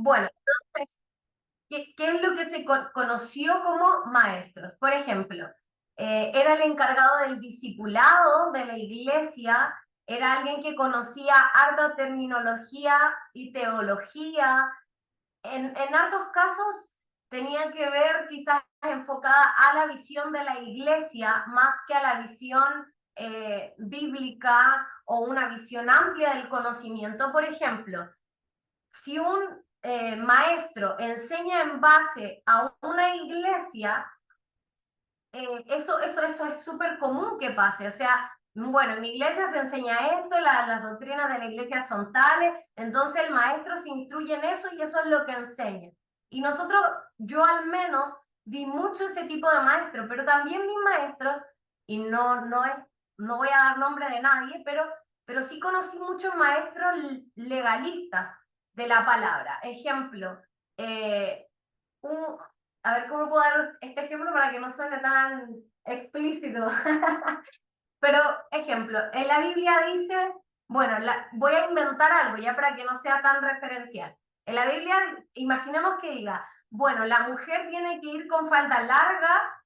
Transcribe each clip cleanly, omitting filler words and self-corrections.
Bueno, entonces, ¿qué es lo que se conoció como maestros? Por ejemplo, era el encargado del discipulado de la iglesia, era alguien que conocía harta terminología y teología. En hartos casos tenía que ver quizás enfocada a la visión de la iglesia más que a la visión bíblica o una visión amplia del conocimiento. Por ejemplo, si un maestro enseña en base a una iglesia, eso es súper común que pase. O sea, bueno, en mi iglesia se enseña esto, las doctrinas de la iglesia son tales, entonces el maestro se instruye en eso y eso es lo que enseña. Y nosotros, yo al menos, vi mucho ese tipo de maestros, pero también mis maestros, y no voy a dar nombre de nadie, pero sí conocí muchos maestros legalistas de la palabra. Ejemplo, eh, un, a ver cómo puedo dar este ejemplo para que no suene tan explícito. Pero, ejemplo, en la Biblia dice, bueno, voy a inventar algo ya para que no sea tan referencial. En la Biblia, imaginemos que diga, bueno, la mujer tiene que ir con falda larga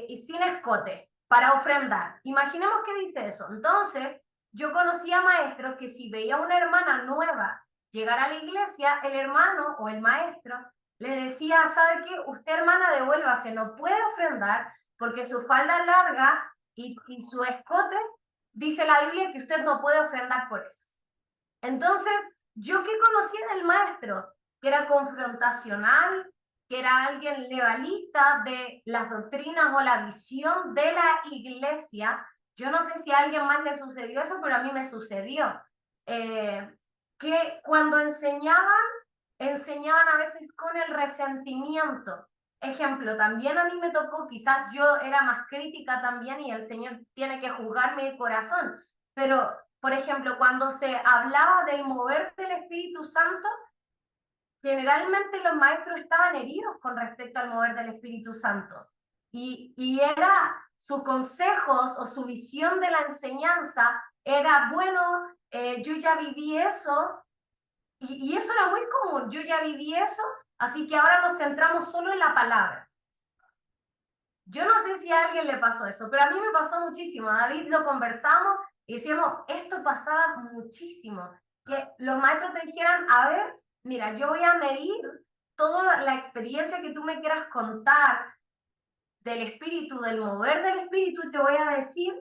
y sin escote para ofrendar. Imaginemos que dice eso. Entonces, yo conocía maestros que si veía una hermana nueva llegar a la iglesia, el hermano o el maestro le decía, ¿sabe qué? Usted, hermana, devuélvase, no puede ofrendar porque su falda larga y su escote, dice la Biblia que usted no puede ofrendar por eso. Entonces, yo que conocía del maestro, que era confrontacional, que era alguien legalista de las doctrinas o la visión de la iglesia, yo no sé si a alguien más le sucedió eso, pero a mí me sucedió. Eh, que cuando enseñaban a veces con el resentimiento. Ejemplo, también a mí me tocó, quizás yo era más crítica también y el Señor tiene que juzgarme el corazón, pero por ejemplo, cuando se hablaba del mover del Espíritu Santo, generalmente los maestros estaban heridos con respecto al mover del Espíritu Santo. Y era sus consejos o su visión de la enseñanza era, bueno, yo ya viví eso, y eso era muy común, yo ya viví eso, así que ahora nos centramos solo en la palabra. Yo no sé si a alguien le pasó eso, pero a mí me pasó muchísimo. A David lo conversamos y decíamos, esto pasaba muchísimo. Que los maestros te dijeran, a ver, mira, yo voy a medir toda la experiencia que tú me quieras contar del espíritu, del mover del espíritu, y te voy a decir,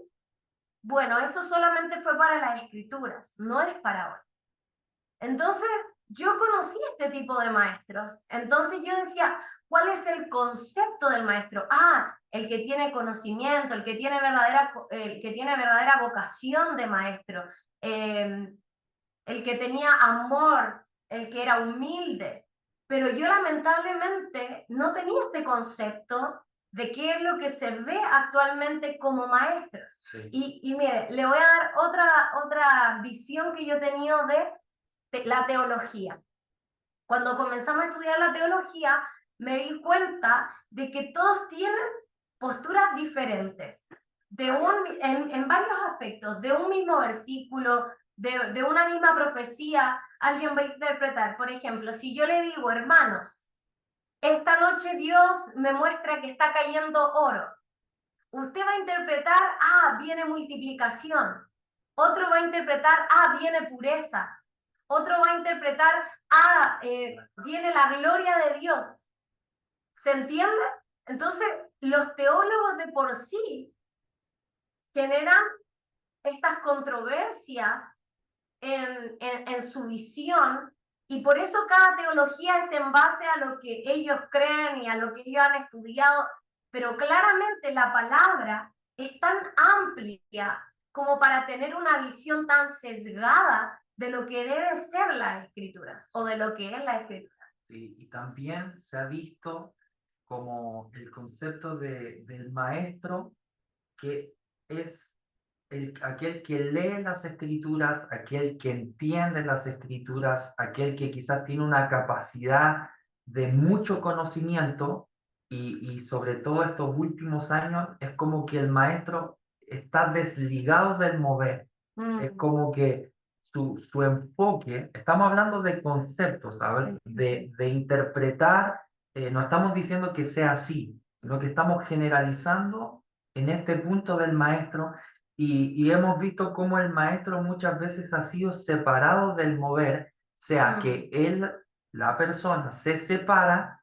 bueno, eso solamente fue para las escrituras, no es para ahora. Entonces, yo conocí este tipo de maestros. Entonces yo decía, ¿cuál es el concepto del maestro? Ah, el que tiene conocimiento, el que tiene verdadera vocación de maestro, el que tenía amor, el que era humilde. Pero yo lamentablemente no tenía este concepto de qué es lo que se ve actualmente como maestros. Sí. Y mire, le voy a dar otra visión que yo he tenido de la teología. Cuando comenzamos a estudiar la teología, me di cuenta de que todos tienen posturas diferentes, en varios aspectos, de un mismo versículo, de una misma profecía, alguien va a interpretar. Por ejemplo, si yo le digo, hermanos, esta noche Dios me muestra que está cayendo oro, usted va a interpretar, ah, viene multiplicación. Otro va a interpretar, ah, viene pureza. Otro va a interpretar, ah, viene la gloria de Dios. ¿Se entiende? Entonces, los teólogos de por sí generan estas controversias en su visión y por eso cada teología es en base a lo que ellos creen y a lo que ellos han estudiado, pero claramente la palabra es tan amplia como para tener una visión tan sesgada de lo que debe ser las escrituras o de lo que es la escritura. Sí, y también se ha visto como el concepto del maestro, que es aquel que lee las escrituras, aquel que entiende las escrituras, aquel que quizás tiene una capacidad de mucho conocimiento y sobre todo estos últimos años es como que el maestro está desligado del mover. Es como que su enfoque, estamos hablando de conceptos, ¿sabes? De interpretar, no estamos diciendo que sea así, sino que estamos generalizando en este punto del maestro y hemos visto cómo el maestro muchas veces ha sido separado del mover, sea que él, la persona, se separa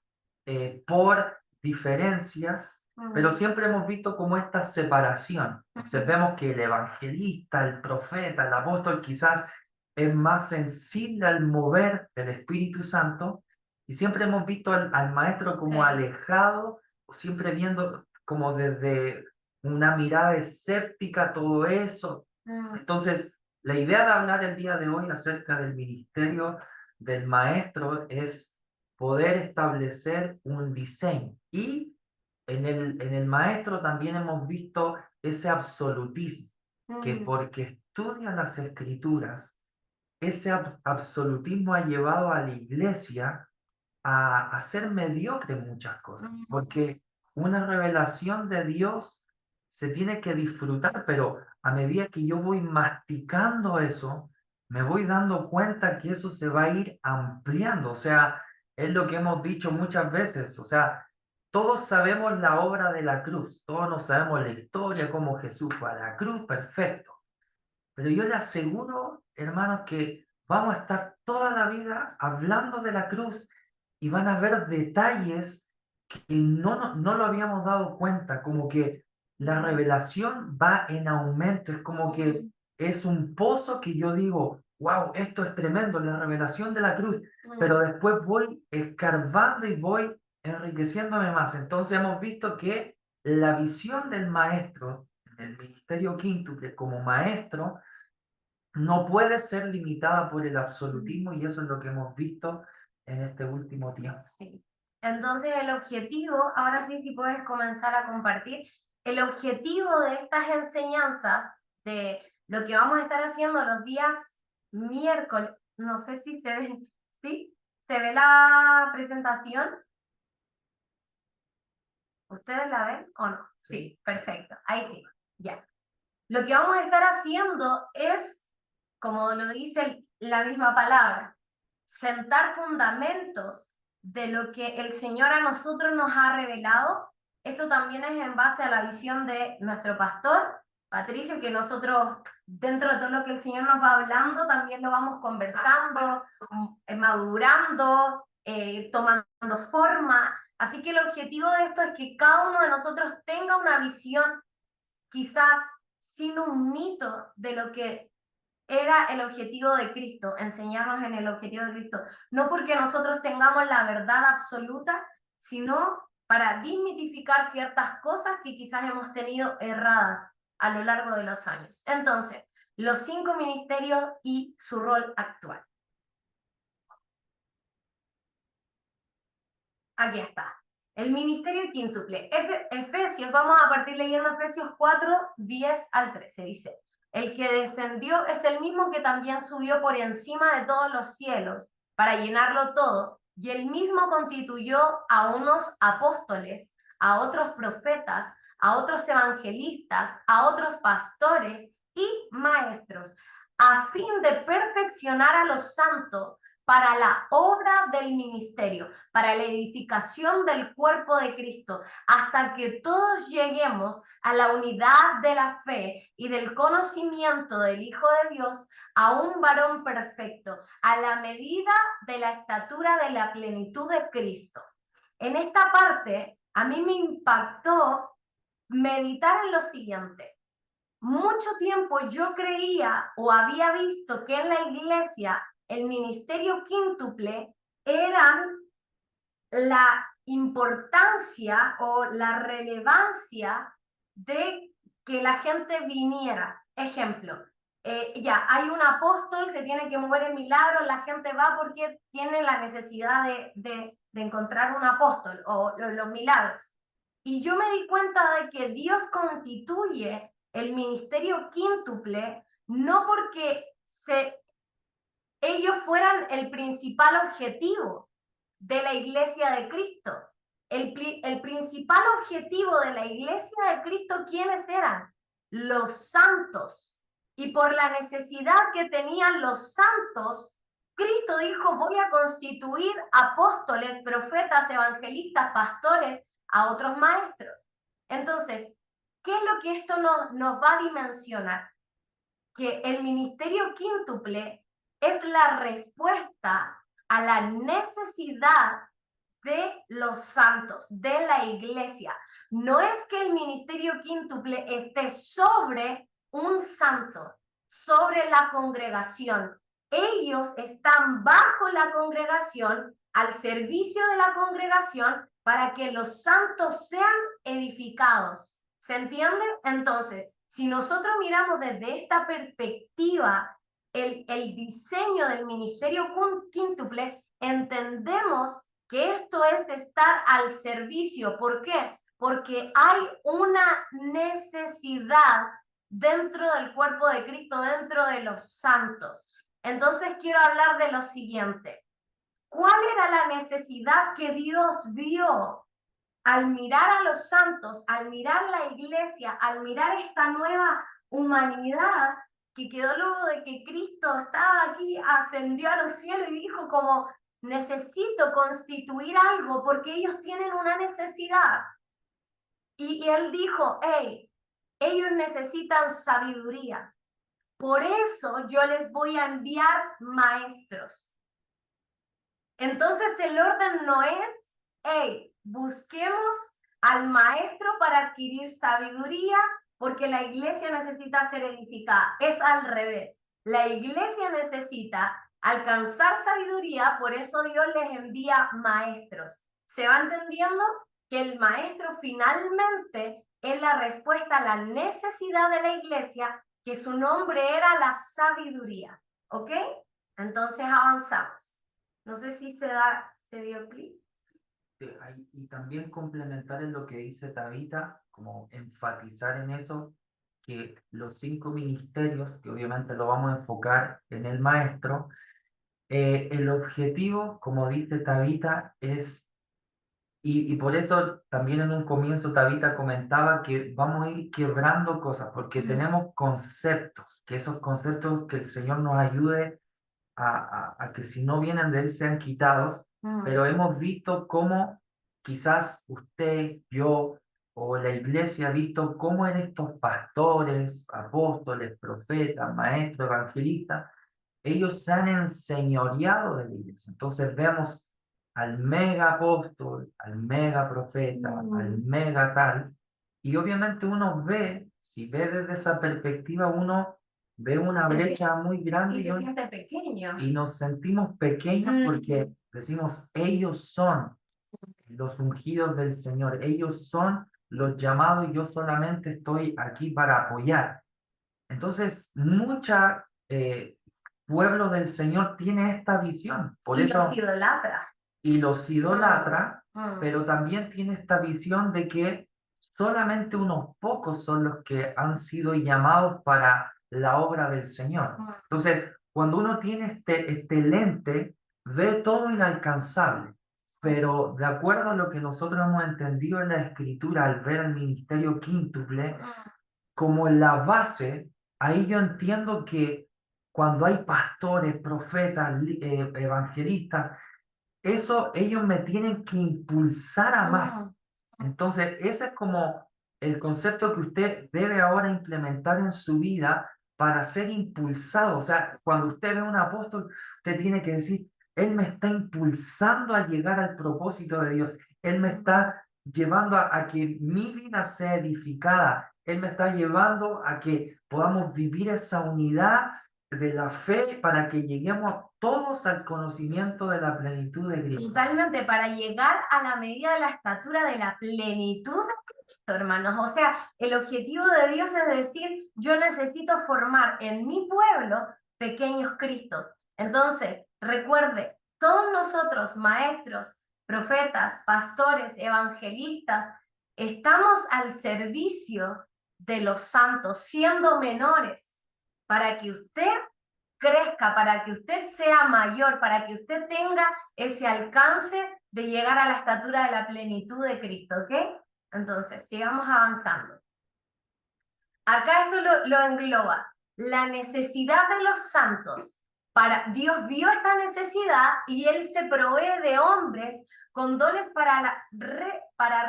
por diferencias, pero siempre hemos visto como esta separación. Entonces vemos que el evangelista, el profeta, el apóstol quizás es más sensible al mover del Espíritu Santo y siempre hemos visto al maestro como Sí. alejado, o siempre viendo como desde una mirada escéptica todo eso. Entonces, la idea de hablar el día de hoy acerca del ministerio del maestro es poder establecer un diseño. Y en el maestro también hemos visto ese absolutismo, que porque estudian las escrituras, ese absolutismo ha llevado a la iglesia a ser mediocre en muchas cosas, porque una revelación de Dios se tiene que disfrutar, pero a medida que yo voy masticando eso, me voy dando cuenta que eso se va a ir ampliando, o sea, es lo que hemos dicho muchas veces, o sea, todos sabemos la obra de la cruz, todos nos sabemos la historia, cómo Jesús fue a la cruz, perfecto. Pero yo le aseguro, hermanos, que vamos a estar toda la vida hablando de la cruz y van a ver detalles que no lo habíamos dado cuenta, como que la revelación va en aumento, es como que es un pozo que yo digo, wow, esto es tremendo, la revelación de la cruz, pero después voy escarbando y voy enriqueciéndome más. Entonces hemos visto que la visión del maestro, el ministerio quíntuple como maestro, no puede ser limitada por el absolutismo y eso es lo que hemos visto en este último tiempo. Sí. Entonces el objetivo, ahora sí, si puedes comenzar a compartir, el objetivo de estas enseñanzas, de lo que vamos a estar haciendo los días miércoles, no sé si se ve, ¿sí? ¿Se ve la presentación? ¿Ustedes la ven o no? Sí, perfecto, ahí sí, ya. Lo que vamos a estar haciendo es, como lo dice la misma palabra, sentar fundamentos de lo que el Señor a nosotros nos ha revelado. Esto también es en base a la visión de nuestro pastor, Patricio, que nosotros, dentro de todo lo que el Señor nos va hablando, también lo vamos conversando, madurando, tomando forma. Así que el objetivo de esto es que cada uno de nosotros tenga una visión, quizás sin un mito de lo que era el objetivo de Cristo, enseñarnos en el objetivo de Cristo, no porque nosotros tengamos la verdad absoluta, sino para desmitificar ciertas cosas que quizás hemos tenido erradas a lo largo de los años. Entonces, los 5 ministerios y su rol actual. Aquí está. El ministerio quíntuple. Efesios, vamos a partir leyendo Efesios 4, 10 al 13. Dice, el que descendió es el mismo que también subió por encima de todos los cielos para llenarlo todo, y él mismo constituyó a unos apóstoles, a otros profetas, a otros evangelistas, a otros pastores y maestros, a fin de perfeccionar a los santos para la obra del ministerio, para la edificación del cuerpo de Cristo, hasta que todos lleguemos a la unidad de la fe y del conocimiento del Hijo de Dios, a un varón perfecto, a la medida de la estatura de la plenitud de Cristo. En esta parte, a mí me impactó meditar en lo siguiente. Mucho tiempo yo creía o había visto que en la iglesia el ministerio quíntuple eran la importancia o la relevancia de que la gente viniera. Ejemplo, ya hay un apóstol, se tiene que mover el milagro, la gente va porque tiene la necesidad de encontrar un apóstol o los milagros. Y yo me di cuenta de que Dios constituye el ministerio quíntuple no porque ellos fueran el principal objetivo de la iglesia de Cristo. El principal objetivo de la iglesia de Cristo, ¿quiénes eran? Los santos. y por la necesidad que tenían los santos, Cristo dijo, voy a constituir apóstoles, profetas, evangelistas, pastores, a otros maestros. Entonces, ¿qué es lo que esto nos va a dimensionar? Que el ministerio quíntuple es la respuesta a la necesidad de los santos, de la iglesia. No es que el ministerio quíntuple esté sobre un santo, sobre la congregación. Ellos están bajo la congregación, al servicio de la congregación, para que los santos sean edificados. ¿Se entiende? Entonces, si nosotros miramos desde esta perspectiva el diseño del ministerio quíntuple, entendemos que esto es estar al servicio. ¿Por qué? Porque hay una necesidad dentro del cuerpo de Cristo, dentro de los santos. Entonces quiero hablar de lo siguiente. ¿Cuál era la necesidad que Dios vio al mirar a los santos, al mirar la iglesia, al mirar esta nueva humanidad que quedó luego de que Cristo estaba aquí, ascendió a los cielos y dijo como, necesito constituir algo porque ellos tienen una necesidad? Y él dijo, hey, ellos necesitan sabiduría. Por eso yo les voy a enviar maestros. Entonces el orden no es, hey, busquemos al maestro para adquirir sabiduría porque la iglesia necesita ser edificada. Es al revés. La iglesia necesita alcanzar sabiduría, por eso Dios les envía maestros. ¿Se va entendiendo? Que el maestro finalmente es la respuesta a la necesidad de la iglesia, que su nombre era la sabiduría. ¿Ok? Entonces avanzamos. No sé si se dio clic. Y también complementar en lo que dice Tabita, como enfatizar en eso, que los 5 ministerios, que obviamente lo vamos a enfocar en el maestro, el objetivo, como dice Tabita, es, y por eso también en un comienzo Tabita comentaba que vamos a ir quebrando cosas, porque tenemos conceptos, que esos conceptos que el Señor nos ayude a que si no vienen de Él sean quitados, pero hemos visto cómo quizás usted, yo o la iglesia ha visto cómo en estos pastores, apóstoles, profetas, maestros, evangelistas, ellos se han enseñoreado de la iglesia. Entonces vemos al mega apóstol, al mega profeta, al mega tal, y obviamente uno ve, si ve desde esa perspectiva, uno ve una brecha muy grande y se siente pequeño. y nos sentimos pequeños porque decimos, ellos son los ungidos del Señor, ellos son los llamados y yo solamente estoy aquí para apoyar. Entonces, mucha pueblo del Señor tiene esta visión, por y eso los idolatra. y los idolatra, pero también tiene esta visión de que solamente unos pocos son los que han sido llamados para la obra del Señor. Entonces, cuando uno tiene este lente, ve todo inalcanzable, pero de acuerdo a lo que nosotros hemos entendido en la Escritura al ver el ministerio quíntuple, como la base, ahí yo entiendo que cuando hay pastores, profetas, evangelistas, eso ellos me tienen que impulsar a más. Entonces, ese es como el concepto que usted debe ahora implementar en su vida para ser impulsado. O sea, cuando usted ve a un apóstol, usted tiene que decir, él me está impulsando a llegar al propósito de Dios. Él me está llevando a que mi vida sea edificada. Él me está llevando a que podamos vivir esa unidad de la fe para que lleguemos todos al conocimiento de la plenitud de Cristo. Totalmente, para llegar a la medida de la estatura de la plenitud de Cristo, hermanos. O sea, el objetivo de Dios es decir, yo necesito formar en mi pueblo pequeños Cristos. Entonces, recuerde, todos nosotros, maestros, profetas, pastores, evangelistas, estamos al servicio de los santos, siendo menores, para que usted crezca, para que usted sea mayor, para que usted tenga ese alcance de llegar a la estatura de la plenitud de Cristo, ¿ok? Entonces, sigamos avanzando. Acá esto lo engloba. la necesidad de los santos. Dios vio esta necesidad y Él se provee de hombres con dones para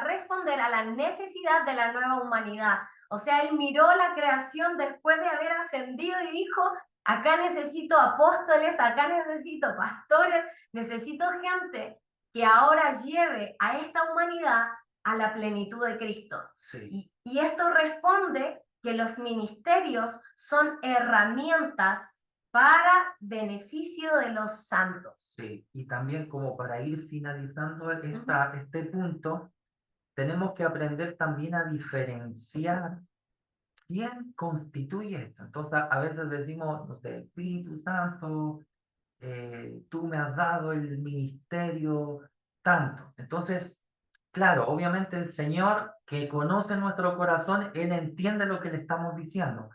responder a la necesidad de la nueva humanidad. O sea, Él miró la creación después de haber ascendido y dijo, acá necesito apóstoles, acá necesito pastores, necesito gente que ahora lleve a esta humanidad a la plenitud de Cristo. Sí. Y esto responde que los ministerios son herramientas para beneficio de los santos. Sí, y también como para ir finalizando este punto, tenemos que aprender también a diferenciar quién constituye esto. Entonces, a veces decimos, no sé, Espíritu Santo, tú me has dado el ministerio tanto. Entonces, claro, obviamente el Señor que conoce nuestro corazón, Él entiende lo que le estamos diciendo,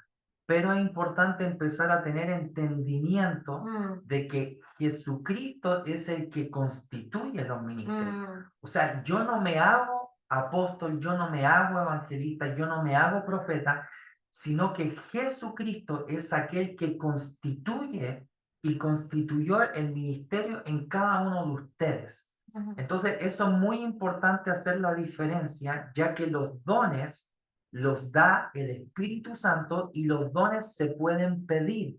pero es importante empezar a tener entendimiento de que Jesucristo es el que constituye los ministerios. O sea, yo no me hago apóstol, yo no me hago evangelista, yo no me hago profeta, sino que Jesucristo es aquel que constituye y constituyó el ministerio en cada uno de ustedes. Entonces, eso es muy importante hacer la diferencia, ya que los dones los da el Espíritu Santo y los dones se pueden pedir,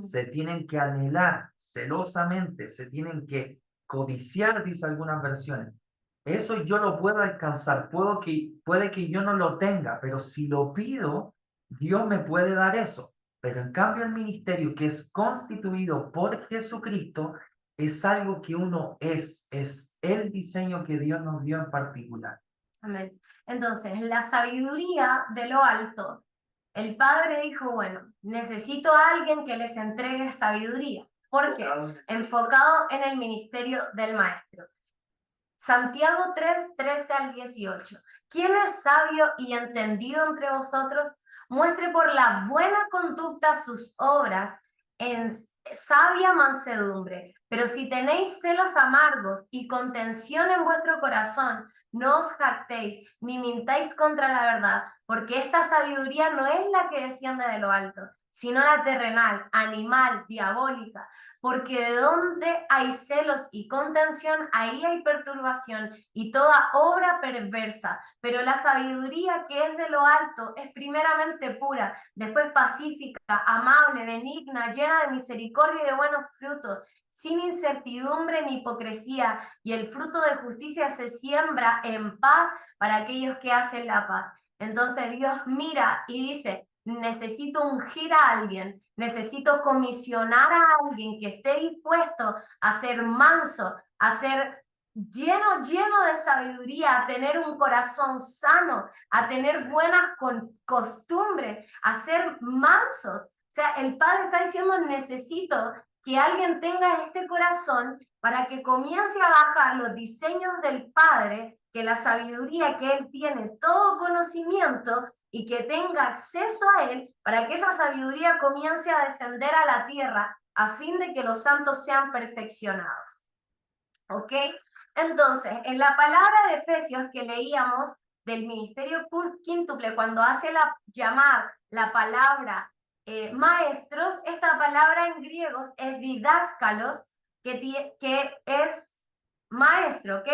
se tienen que anhelar celosamente, se tienen que codiciar, dice algunas versiones. Eso yo lo puedo alcanzar, puede que yo no lo tenga, pero si lo pido, Dios me puede dar eso. Pero en cambio el ministerio que es constituido por Jesucristo es algo que uno es el diseño que Dios nos dio en particular. Amén. Entonces, la sabiduría de lo alto, el Padre dijo, bueno, necesito a alguien que les entregue sabiduría. ¿Por qué? Enfocado en el ministerio del Maestro. Santiago 3, 13 al 18. ¿Quién es sabio y entendido entre vosotros? Muestre por la buena conducta sus obras en sabia mansedumbre. Pero si tenéis celos amargos y contención en vuestro corazón, no os jactéis ni mintáis contra la verdad, porque esta sabiduría no es la que desciende de lo alto, sino la terrenal, animal, diabólica. Porque de donde hay celos y contención, ahí hay perturbación y toda obra perversa. Pero la sabiduría que es de lo alto es primeramente pura, después pacífica, amable, benigna, llena de misericordia y de buenos frutos, sin incertidumbre ni hipocresía, y el fruto de justicia se siembra en paz para aquellos que hacen la paz. Entonces Dios mira y dice, necesito ungir a alguien, necesito comisionar a alguien que esté dispuesto a ser manso, a ser lleno de sabiduría, a tener un corazón sano, a tener buenas costumbres, a ser mansos. O sea, el Padre está diciendo, necesito que alguien tenga este corazón para que comience a bajar los diseños del Padre, que la sabiduría que Él tiene, todo conocimiento, y que tenga acceso a Él para que esa sabiduría comience a descender a la tierra a fin de que los santos sean perfeccionados. ¿Ok? Entonces, en la palabra de Efesios que leíamos del ministerio quíntuple, cuando hace llamar la palabra maestros, esta palabra en griego es didáskalos, que es maestro, ¿ok?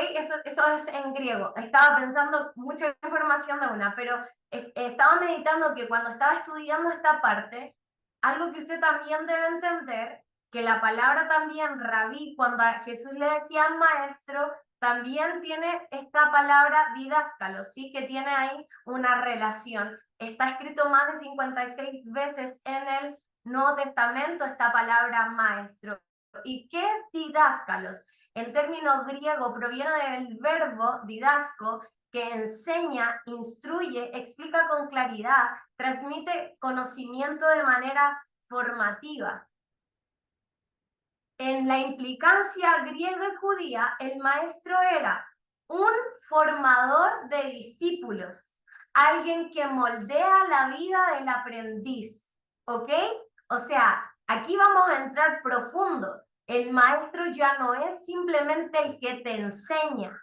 Eso es en griego. Estaba pensando mucha información de una, pero estaba meditando que cuando estaba estudiando esta parte, algo que usted también debe entender, que la palabra también rabí, cuando a Jesús le decía maestro, también tiene esta palabra didáskalo, ¿sí? Que tiene ahí una relación. Está escrito más de 56 veces en el Nuevo Testamento esta palabra maestro. ¿Y qué es didáskalos? En término griego proviene del verbo didasco, que enseña, instruye, explica con claridad, transmite conocimiento de manera formativa. En la implicancia griega y judía, el maestro era un formador de discípulos, alguien que moldea la vida del aprendiz, ¿ok? O sea, aquí vamos a entrar profundo. El maestro ya no es simplemente el que te enseña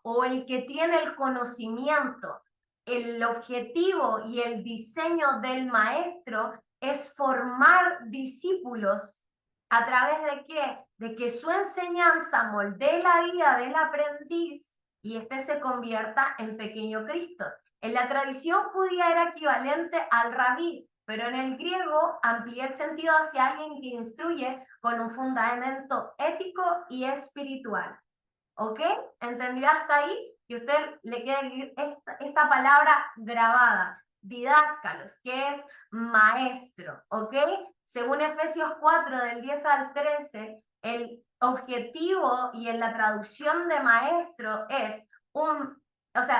o el que tiene el conocimiento. El objetivo y el diseño del maestro es formar discípulos a través de qué? De que su enseñanza moldee la vida del aprendiz y éste se convierta en pequeño Cristo. En la tradición judía era equivalente al rabí, pero en el griego amplía el sentido hacia alguien que instruye con un fundamento ético y espiritual. ¿Ok? ¿Entendió hasta ahí? Que usted le quede esta palabra grabada. Didáscalos, que es maestro, ¿ok? Según Efesios 4, del 10 al 13, el objetivo y en la traducción de maestro es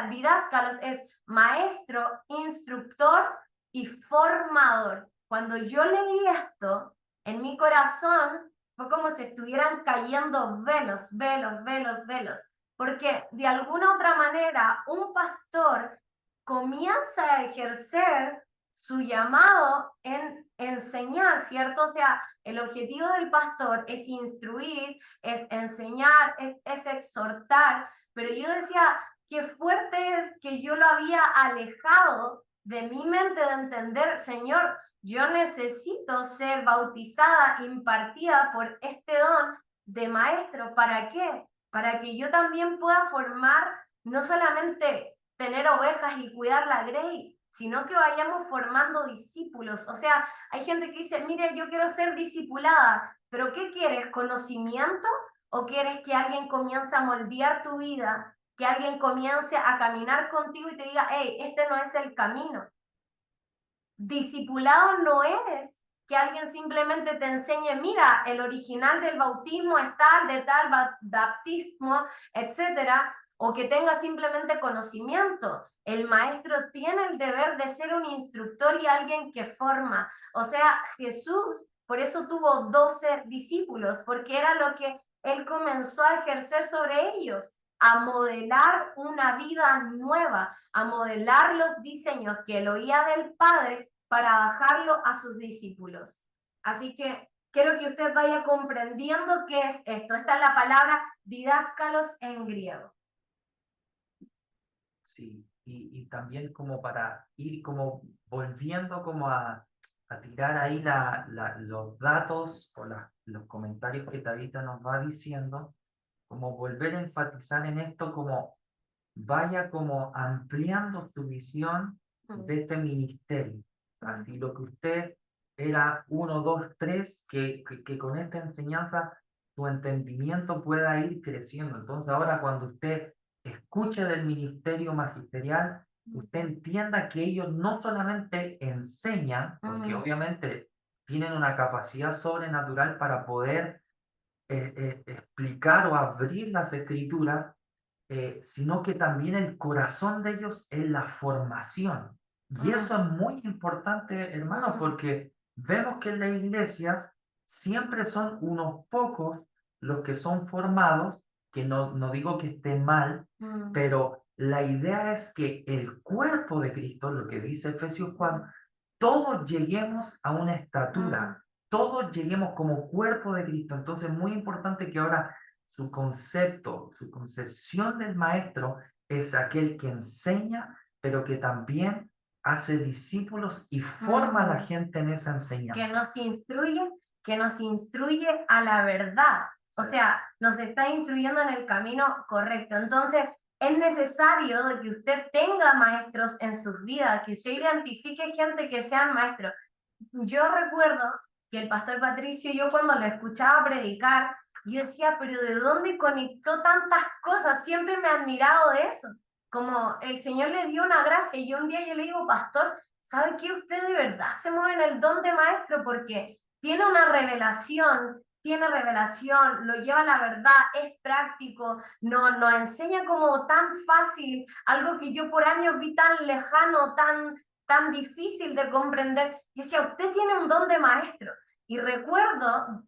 didáscalos es maestro, instructor y formador. Cuando yo leí esto, en mi corazón fue como si estuvieran cayendo velos, velos, velos, velos, porque de alguna otra manera un pastor comienza a ejercer su llamado en enseñar, ¿cierto? O sea, el objetivo del pastor es instruir, es enseñar, es exhortar, pero yo decía, qué fuerte es que yo lo había alejado de mi mente de entender, Señor, yo necesito ser bautizada, impartida por este don de maestro. ¿Para qué? Para que yo también pueda formar, no solamente tener ovejas y cuidar la grey, sino que vayamos formando discípulos. O sea, hay gente que dice, mire, yo quiero ser discipulada, pero ¿qué quieres? ¿Conocimiento? ¿O quieres que alguien comience a moldear tu vida? Que alguien comience a caminar contigo y te diga, hey, este no es el camino. Discipulado no es que alguien simplemente te enseñe, mira, el original del bautismo es tal, de tal bautismo, etcétera, o que tenga simplemente conocimiento. El maestro tiene el deber de ser un instructor y alguien que forma. O sea, Jesús, por eso tuvo 12 discípulos, porque era lo que él comenzó a ejercer sobre ellos, a modelar una vida nueva, a modelar los diseños que él oía del Padre para bajarlo a sus discípulos. Así que quiero que usted vaya comprendiendo qué es esto. Esta es la palabra didáscalos en griego. Sí, y también como para ir como volviendo como a tirar ahí los datos o los comentarios que Tabita nos va diciendo, como volver a enfatizar en esto, como vaya como ampliando tu visión de este ministerio. Así lo que usted era 1, 2, 3, que con esta enseñanza tu entendimiento pueda ir creciendo. Entonces ahora cuando usted escuche del ministerio magisterial, usted entienda que ellos no solamente enseñan, porque obviamente tienen una capacidad sobrenatural para poder explicar o abrir las escrituras, sino que también el corazón de ellos es la formación. Y eso es muy importante, hermano, porque vemos que en las iglesias siempre son unos pocos los que son formados, que no digo que esté mal, pero la idea es que el cuerpo de Cristo, lo que dice Efesios 4, todos lleguemos a una estatura, todos lleguemos como cuerpo de Cristo. Entonces es muy importante que ahora su concepto, su concepción del maestro es aquel que enseña, pero que también hace discípulos y forma a la gente en esa enseñanza. Que nos instruye a la verdad. O sea, nos está instruyendo en el camino correcto. Entonces, es necesario de que usted tenga maestros en sus vidas, que usted identifique gente que sean maestros. Yo recuerdo que el pastor Patricio, yo cuando lo escuchaba predicar, yo decía, pero ¿de dónde conectó tantas cosas? Siempre me he admirado de eso. Como el Señor le dio una gracia y yo un día yo le digo, pastor, ¿sabe qué? Usted de verdad se mueve en el don de maestro porque tiene una revelación, lo lleva a la verdad, es práctico, nos enseña como tan fácil, algo que yo por años vi tan lejano, tan difícil de comprender. Yo decía, usted tiene un don de maestro. Y recuerdo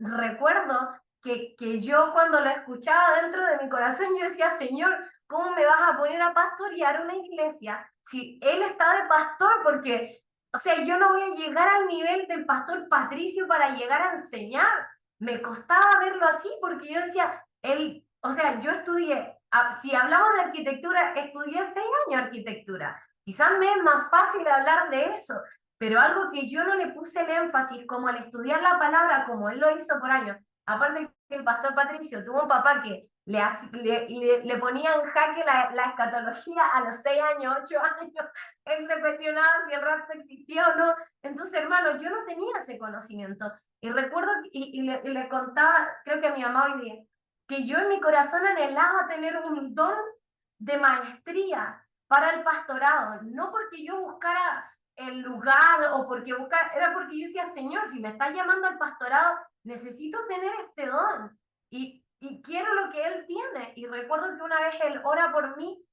que yo cuando lo escuchaba dentro de mi corazón, yo decía, Señor, ¿cómo me vas a poner a pastorear una iglesia si él está de pastor? Porque, o sea, yo no voy a llegar al nivel del pastor Patricio para llegar a enseñar. Me costaba verlo así porque yo decía, él, o sea, yo estudié, si hablamos de arquitectura, estudié 6 años arquitectura. Quizás me es más fácil hablar de eso, pero algo que yo no le puse el énfasis como al estudiar la palabra como él lo hizo por años, aparte que el pastor Patricio tuvo un papá que le ponía en jaque la escatología a los 6 años, 8 años, él se cuestionaba si el rapto existía o no, entonces hermano, yo no tenía ese conocimiento, y recuerdo, le contaba, creo que a mi mamá hoy día, que yo en mi corazón anhelaba tener un don de maestría para el pastorado, no porque yo buscara el lugar o porque buscar, era porque yo decía, Señor, si me estás llamando al pastorado, necesito tener este don y quiero lo que Él tiene. Y recuerdo que una vez Él ora por mí,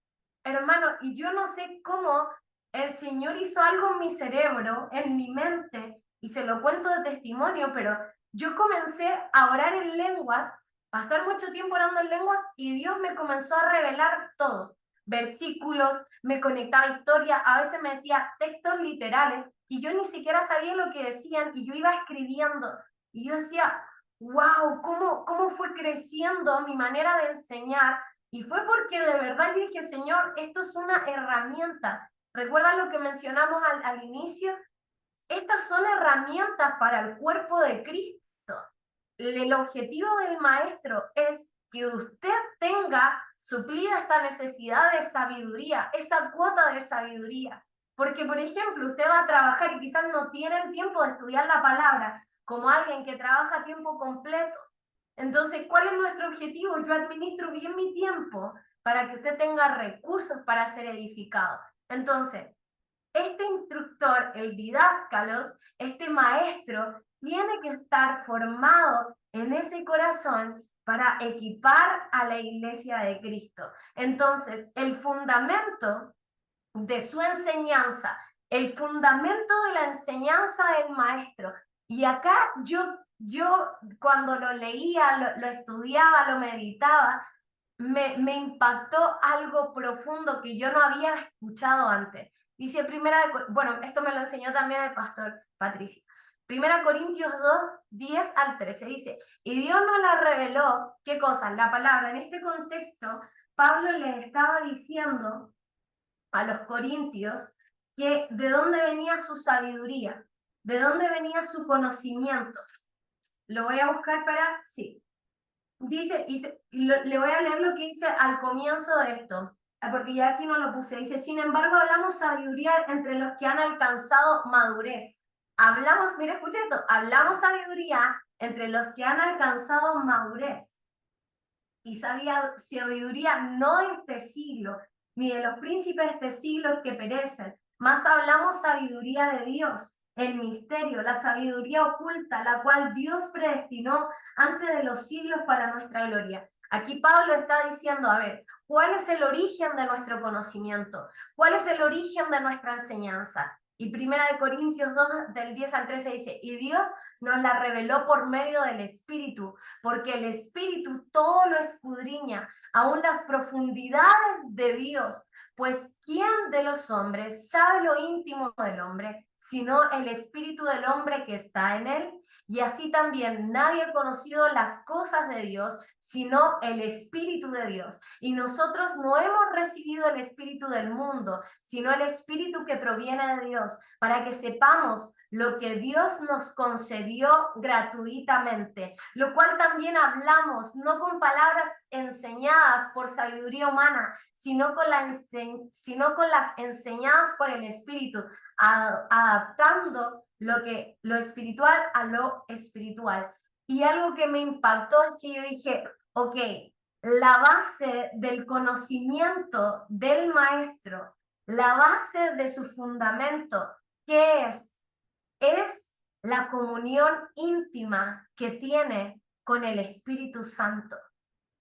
hermano, y yo no sé cómo el Señor hizo algo en mi cerebro, en mi mente, y se lo cuento de testimonio, pero yo comencé a orar en lenguas, pasar mucho tiempo orando en lenguas, y Dios me comenzó a revelar todo, versículos, me conectaba a historia, a veces me decía textos literales, y yo ni siquiera sabía lo que decían, y yo iba escribiendo, y yo decía, wow, cómo fue creciendo mi manera de enseñar, y fue porque de verdad yo dije, Señor, esto es una herramienta. ¿Recuerdan lo que mencionamos al inicio? Estas son herramientas para el cuerpo de Cristo. El objetivo del maestro es que usted tenga suplida esta necesidad de sabiduría, esa cuota de sabiduría. Porque, por ejemplo, usted va a trabajar y quizás no tiene el tiempo de estudiar la palabra, como alguien que trabaja a tiempo completo. Entonces, ¿cuál es nuestro objetivo? Yo administro bien mi tiempo para que usted tenga recursos para ser edificado. Entonces, este instructor, el didáscalos, este maestro, tiene que estar formado en ese corazón para equipar a la iglesia de Cristo. Entonces, el fundamento de su enseñanza, el fundamento de la enseñanza del maestro. Y acá yo cuando lo leía, lo estudiaba, lo meditaba, me impactó algo profundo que yo no había escuchado antes. Dice bueno, esto me lo enseñó también el pastor Patricio. 1 Corintios 2, 10 al 13 dice, y Dios nos la reveló, ¿qué cosa? La palabra. En este contexto, Pablo les estaba diciendo a los corintios que de dónde venía su sabiduría, de dónde venía su conocimiento. Lo voy a buscar para, sí. Dice, le voy a leer lo que dice al comienzo de esto, porque ya aquí no lo puse. Dice, sin embargo, hablamos sabiduría entre los que han alcanzado madurez. Hablamos, mira, escucha esto, hablamos sabiduría entre los que han alcanzado madurez. Y sabiduría no de este siglo, ni de los príncipes de este siglo que perecen, más hablamos sabiduría de Dios, el misterio, la sabiduría oculta, la cual Dios predestinó antes de los siglos para nuestra gloria. Aquí Pablo está diciendo, a ver, ¿cuál es el origen de nuestro conocimiento? ¿Cuál es el origen de nuestra enseñanza? Y 1 Corintios 2, del 10 al 13 dice, y Dios nos la reveló por medio del Espíritu, porque el Espíritu todo lo escudriña, aún las profundidades de Dios. Pues, ¿quién de los hombres sabe lo íntimo del hombre, sino el Espíritu del hombre que está en él? Y así también nadie ha conocido las cosas de Dios, sino el Espíritu de Dios. Y nosotros no hemos recibido el Espíritu del mundo, sino el Espíritu que proviene de Dios, para que sepamos lo que Dios nos concedió gratuitamente, lo cual también hablamos, no con palabras enseñadas por sabiduría humana, sino con las enseñadas por el Espíritu, adaptando lo espiritual a lo espiritual. Y algo que me impactó es que yo dije, ok, la base del conocimiento del maestro, la base de su fundamento, ¿qué es? Es la comunión íntima que tiene con el Espíritu Santo.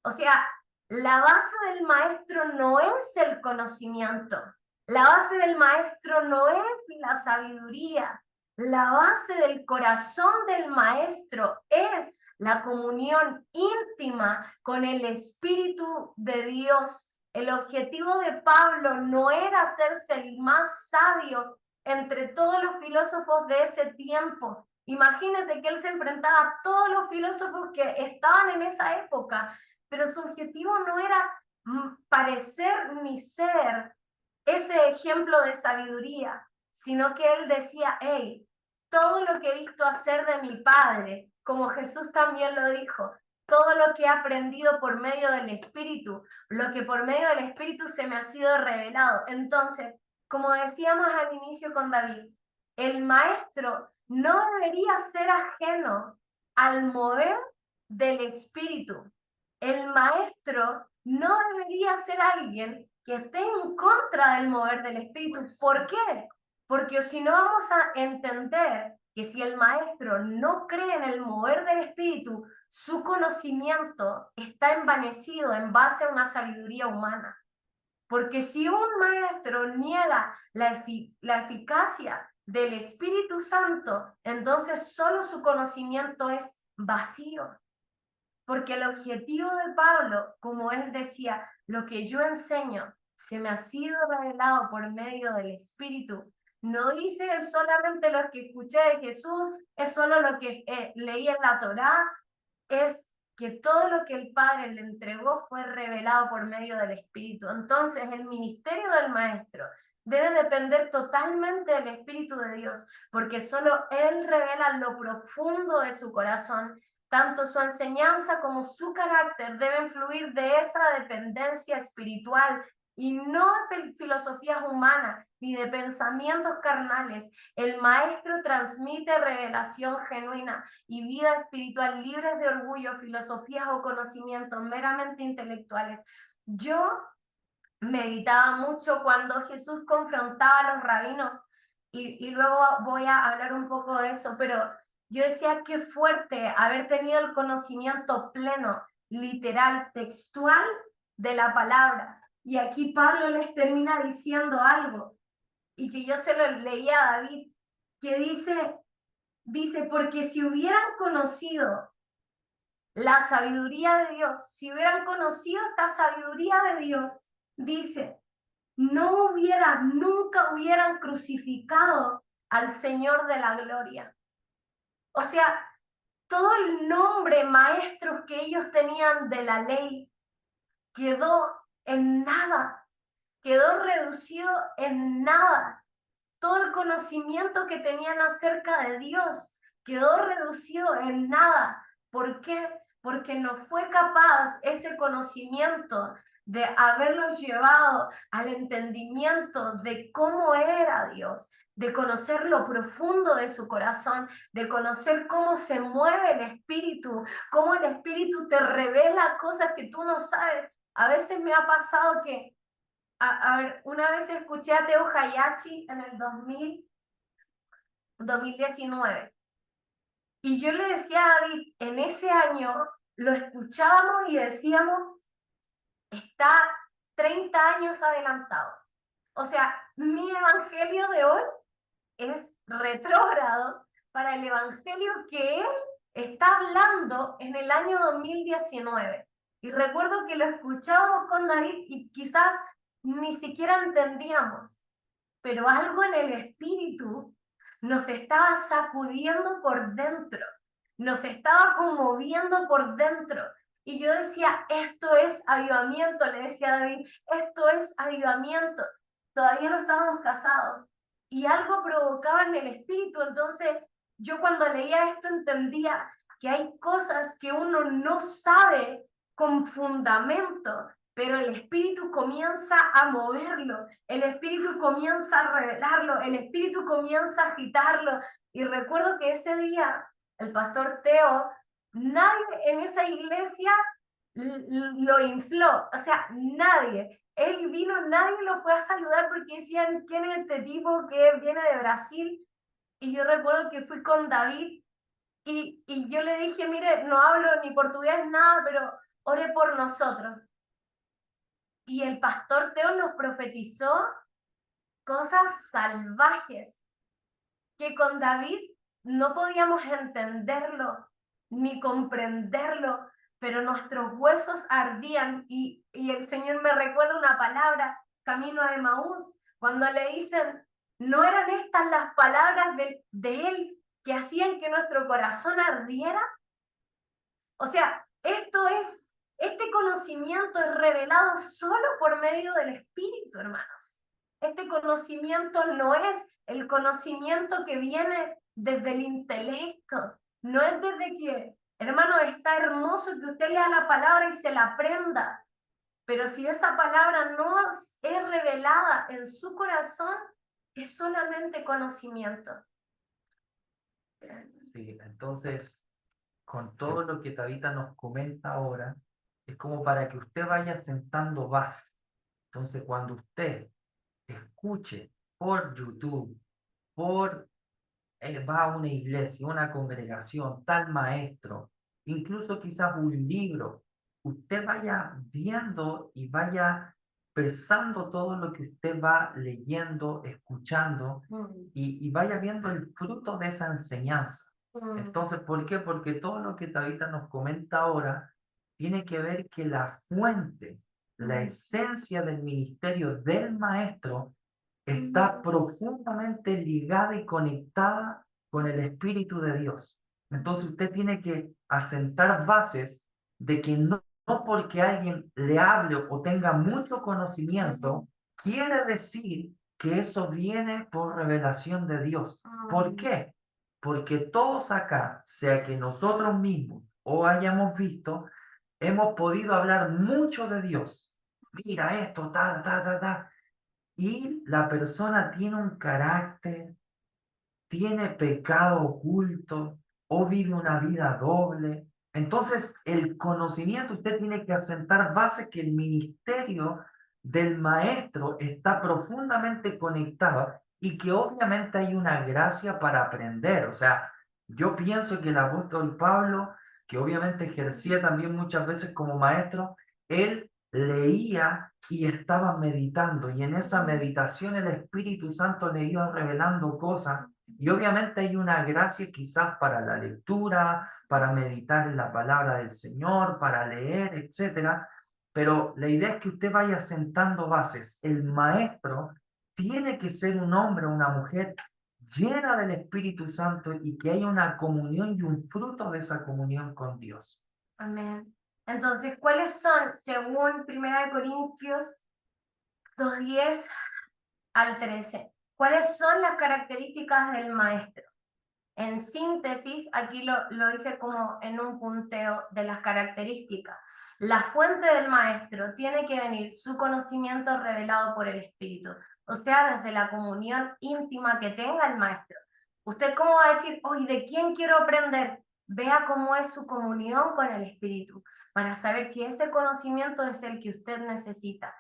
O sea, la base del maestro no es el conocimiento, la base del maestro no es la sabiduría, la base del corazón del maestro es la comunión íntima con el Espíritu de Dios. El objetivo de Pablo no era hacerse el más sabio entre todos los filósofos de ese tiempo. Imagínense que él se enfrentaba a todos los filósofos que estaban en esa época, pero su objetivo no era parecer ni ser ese ejemplo de sabiduría, sino que él decía, hey, todo lo que he visto hacer de mi Padre, como Jesús también lo dijo, todo lo que he aprendido por medio del Espíritu, lo que por medio del Espíritu se me ha sido revelado. Entonces, como decíamos al inicio con David, el maestro no debería ser ajeno al mover del Espíritu. El maestro no debería ser alguien que esté en contra del mover del Espíritu. ¿Por qué? Porque si no vamos a entender que si el maestro no cree en el mover del Espíritu, su conocimiento está envanecido en base a una sabiduría humana. Porque si un maestro niega la eficacia del Espíritu Santo, entonces solo su conocimiento es vacío. Porque el objetivo de Pablo, como él decía, lo que yo enseño se me ha sido revelado por medio del Espíritu. No dice solamente lo que escuché de Jesús, es solo lo que leí en la Torá, es que todo lo que el Padre le entregó fue revelado por medio del Espíritu. Entonces, el ministerio del Maestro debe depender totalmente del Espíritu de Dios, porque solo Él revela lo profundo de su corazón. Tanto su enseñanza como su carácter deben fluir de esa dependencia espiritual y no de filosofías humanas ni de pensamientos carnales. El maestro transmite revelación genuina y vida espiritual libres de orgullo, filosofías o conocimientos meramente intelectuales. Yo meditaba mucho cuando Jesús confrontaba a los rabinos y luego voy a hablar un poco de eso, pero yo decía qué fuerte haber tenido el conocimiento pleno, literal, textual de la palabra. Y aquí Pablo les termina diciendo algo y que yo se lo leía a David, que dice, porque si hubieran conocido la sabiduría de Dios, si hubieran conocido esta sabiduría de Dios, dice, nunca hubieran crucificado al Señor de la gloria. O sea, todo el nombre maestros que ellos tenían de la ley quedó en nada, quedó reducido en nada. Todo el conocimiento que tenían acerca de Dios quedó reducido en nada. ¿Por qué? Porque no fue capaz ese conocimiento de haberlos llevado al entendimiento de cómo era Dios, de conocer lo profundo de su corazón, de conocer cómo se mueve el Espíritu, cómo el Espíritu te revela cosas que tú no sabes. A veces me ha pasado que a ver, una vez escuché a Teo Hayashi en el 2019 y yo le decía a David, en ese año lo escuchábamos y decíamos, está 30 años adelantado. O sea, mi evangelio de hoy es retrógrado para el evangelio que él está hablando en el año 2019. Y recuerdo que lo escuchábamos con David y quizás ni siquiera entendíamos, pero algo en el espíritu nos estaba sacudiendo por dentro, nos estaba conmoviendo por dentro. Y yo decía, esto es avivamiento, le decía a David, esto es avivamiento. Todavía no estábamos casados. Y algo provocaba en el espíritu. Entonces, yo cuando leía esto entendía que hay cosas que uno no sabe con fundamento, pero el Espíritu comienza a moverlo, el Espíritu comienza a revelarlo, el Espíritu comienza a agitarlo. Y recuerdo que ese día el pastor Teo, nadie en esa iglesia lo infló, o sea, nadie. Él vino, nadie lo fue a saludar porque decían, ¿quién es este tipo que viene de Brasil? Y yo recuerdo que fui con David y yo le dije, mire, no hablo ni portugués, nada, pero ore por nosotros. Y el pastor Teo nos profetizó cosas salvajes que con David no podíamos entenderlo ni comprenderlo, pero nuestros huesos ardían y el Señor me recuerda una palabra, camino a Emaús, cuando le dicen, ¿no eran estas las palabras de Él que hacían que nuestro corazón ardiera? O sea, este conocimiento es revelado solo por medio del Espíritu, hermanos. Este conocimiento no es el conocimiento que viene desde el intelecto, no es desde que, hermano, está hermoso que usted lea la palabra y se la aprenda, pero si esa palabra no es revelada en su corazón, es solamente conocimiento. Sí, entonces, con todo lo que Tabita nos comenta ahora, es como para que usted vaya sentando bases. Entonces, cuando usted escuche por YouTube, por va a una iglesia, una congregación, tal maestro, incluso quizás un libro, usted vaya viendo y vaya pensando todo lo que usted va leyendo, escuchando, y vaya viendo el fruto de esa enseñanza. Entonces, ¿por qué? Porque todo lo que Tabita nos comenta ahora tiene que ver que la fuente, la esencia del ministerio del maestro está profundamente ligada y conectada con el Espíritu de Dios. Entonces usted tiene que asentar bases de que no porque alguien le hable o tenga mucho conocimiento, quiere decir que eso viene por revelación de Dios. ¿Por qué? Porque todos acá, sea que nosotros mismos o hayamos visto, hemos podido hablar mucho de Dios. Mira esto, y la persona tiene un carácter, tiene pecado oculto o vive una vida doble. Entonces, el conocimiento, usted tiene que asentar base que el ministerio del maestro está profundamente conectado y que obviamente hay una gracia para aprender. O sea, yo pienso que el apóstol Pablo, que obviamente ejercía también muchas veces como maestro, él leía y estaba meditando, y en esa meditación el Espíritu Santo le iba revelando cosas, y obviamente hay una gracia quizás para la lectura, para meditar en la palabra del Señor, para leer, etcétera, pero la idea es que usted vaya sentando bases. El maestro tiene que ser un hombre o una mujer llena del Espíritu Santo y que haya una comunión y un fruto de esa comunión con Dios. Amén. Entonces, ¿cuáles son, según 1 Corintios 2:10 al 13, cuáles son las características del maestro? En síntesis, aquí lo hice como en un punteo de las características. La fuente del maestro tiene que venir su conocimiento revelado por el Espíritu, o sea, desde la comunión íntima que tenga el maestro. ¿Usted cómo va a decir, hoy de quién quiero aprender? Vea cómo es su comunión con el Espíritu, para saber si ese conocimiento es el que usted necesita.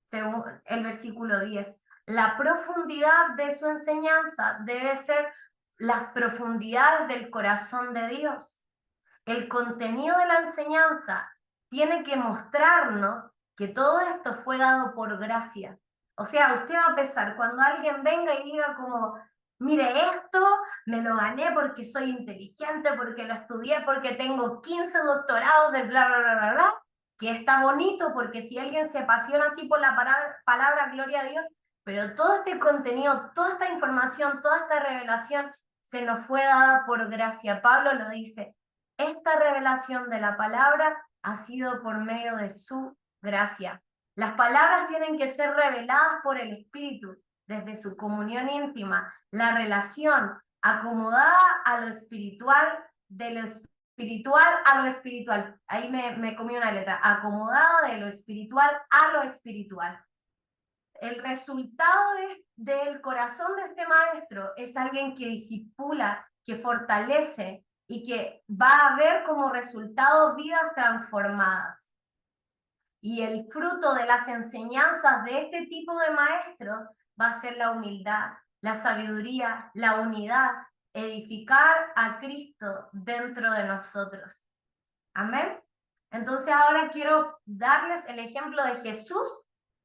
Según el versículo 10, la profundidad de su enseñanza debe ser las profundidades del corazón de Dios. El contenido de la enseñanza tiene que mostrarnos que todo esto fue dado por gracia. O sea, usted va a pensar cuando alguien venga y diga como, mire, esto me lo gané porque soy inteligente, porque lo estudié, porque tengo 15 doctorados de bla, bla, bla, bla, bla, que está bonito porque si alguien se apasiona así por la palabra, gloria a Dios, pero todo este contenido, toda esta información, toda esta revelación se nos fue dada por gracia. Pablo lo dice, esta revelación de la palabra ha sido por medio de su gracia. Las palabras tienen que ser reveladas por el Espíritu desde su comunión íntima, la relación acomodada a lo espiritual, de lo espiritual a lo espiritual. Ahí me comí una letra, acomodada de lo espiritual a lo espiritual. El resultado del corazón de este maestro es alguien que disipula, que fortalece y que va a ver como resultado vidas transformadas. Y el fruto de las enseñanzas de este tipo de maestros va a ser la humildad, la sabiduría, la unidad, edificar a Cristo dentro de nosotros. Amén. Entonces ahora quiero darles el ejemplo de Jesús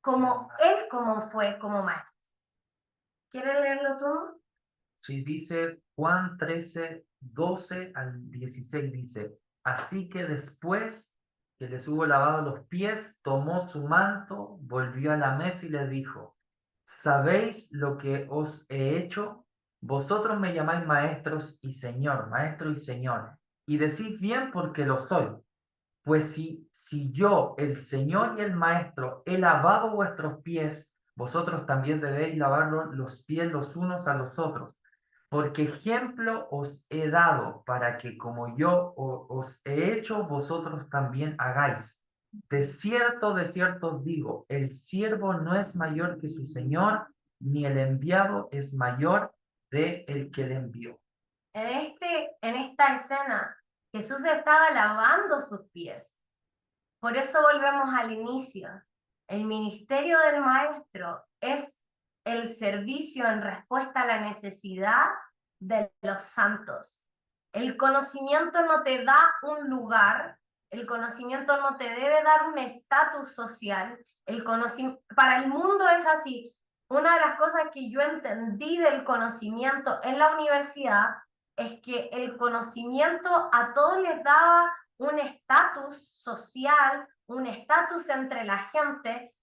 como él como fue como maestro. ¿Quieres leerlo tú? Sí, dice Juan 13, 12 al 16, dice, así que después que les hubo lavado los pies, tomó su manto, volvió a la mesa y les dijo, ¿sabéis lo que os he hecho? Vosotros me llamáis maestros y señor, maestro y señor, y decís bien porque lo soy. Pues si yo, el Señor y el Maestro, he lavado vuestros pies, vosotros también debéis lavar los pies los unos a los otros, porque ejemplo os he dado para que como yo os he hecho, vosotros también hagáis. De cierto os digo, el siervo no es mayor que su señor, ni el enviado es mayor de el que le envió. En esta escena, Jesús estaba lavando sus pies. Por eso volvemos al inicio. El ministerio del maestro es el servicio en respuesta a la necesidad de los santos. El conocimiento no te da un lugar, el conocimiento no te debe dar un estatus social. Para el mundo es así. Una de las cosas que yo entendí del conocimiento en la universidad es que el conocimiento a todos les daba un estatus social, un estatus entre la gente.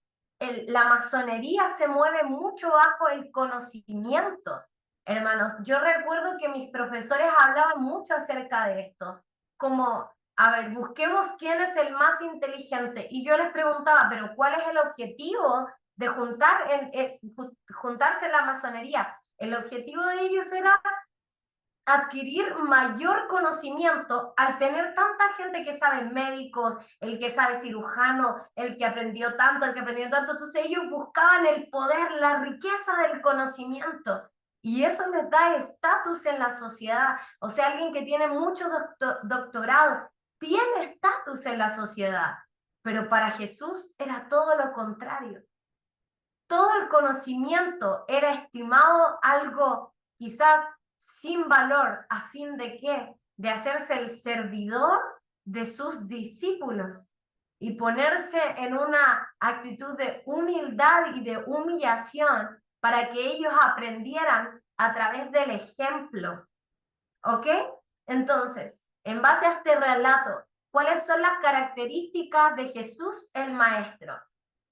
La masonería se mueve mucho bajo el conocimiento. Hermanos, yo recuerdo que mis profesores hablaban mucho acerca de esto, como, a ver, busquemos quién es el más inteligente. Y yo les preguntaba, pero ¿cuál es el objetivo de juntarse en la masonería? El objetivo de ellos era adquirir mayor conocimiento al tener tanta gente que sabe médicos, el que sabe cirujano, el que aprendió tanto, el que aprendió tanto. Entonces ellos buscaban el poder, la riqueza del conocimiento. Y eso les da estatus en la sociedad. O sea, alguien que tiene mucho doctorado tiene estatus en la sociedad. Pero para Jesús era todo lo contrario. Todo el conocimiento era estimado algo quizás sin valor, ¿a fin de qué? De hacerse el servidor de sus discípulos y ponerse en una actitud de humildad y de humillación para que ellos aprendieran a través del ejemplo. ¿Ok? Entonces, en base a este relato, ¿cuáles son las características de Jesús el Maestro?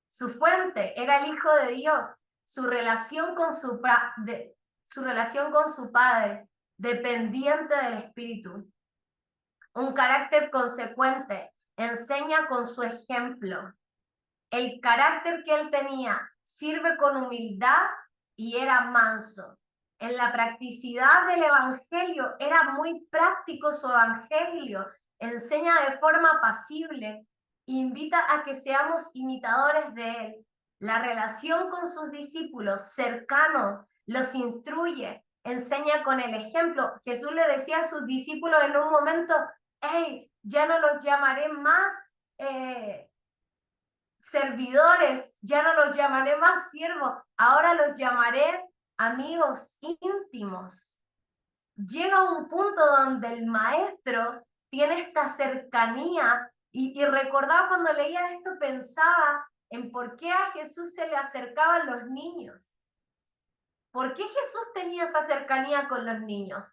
Su fuente era el Hijo de Dios, su relación con su relación con su Padre, dependiente del Espíritu. Un carácter consecuente, enseña con su ejemplo. El carácter que él tenía sirve con humildad y era manso. En la practicidad del Evangelio, era muy práctico su Evangelio, enseña de forma pasible, invita a que seamos imitadores de él. La relación con sus discípulos, cercano, los instruye, enseña con el ejemplo. Jesús le decía a sus discípulos en un momento, hey, ya no los llamaré más servidores, ya no los llamaré más siervos, ahora los llamaré amigos íntimos. Llega un punto donde el maestro tiene esta cercanía y recordaba cuando leía esto, pensaba en por qué a Jesús se le acercaban los niños. ¿Por qué Jesús tenía esa cercanía con los niños?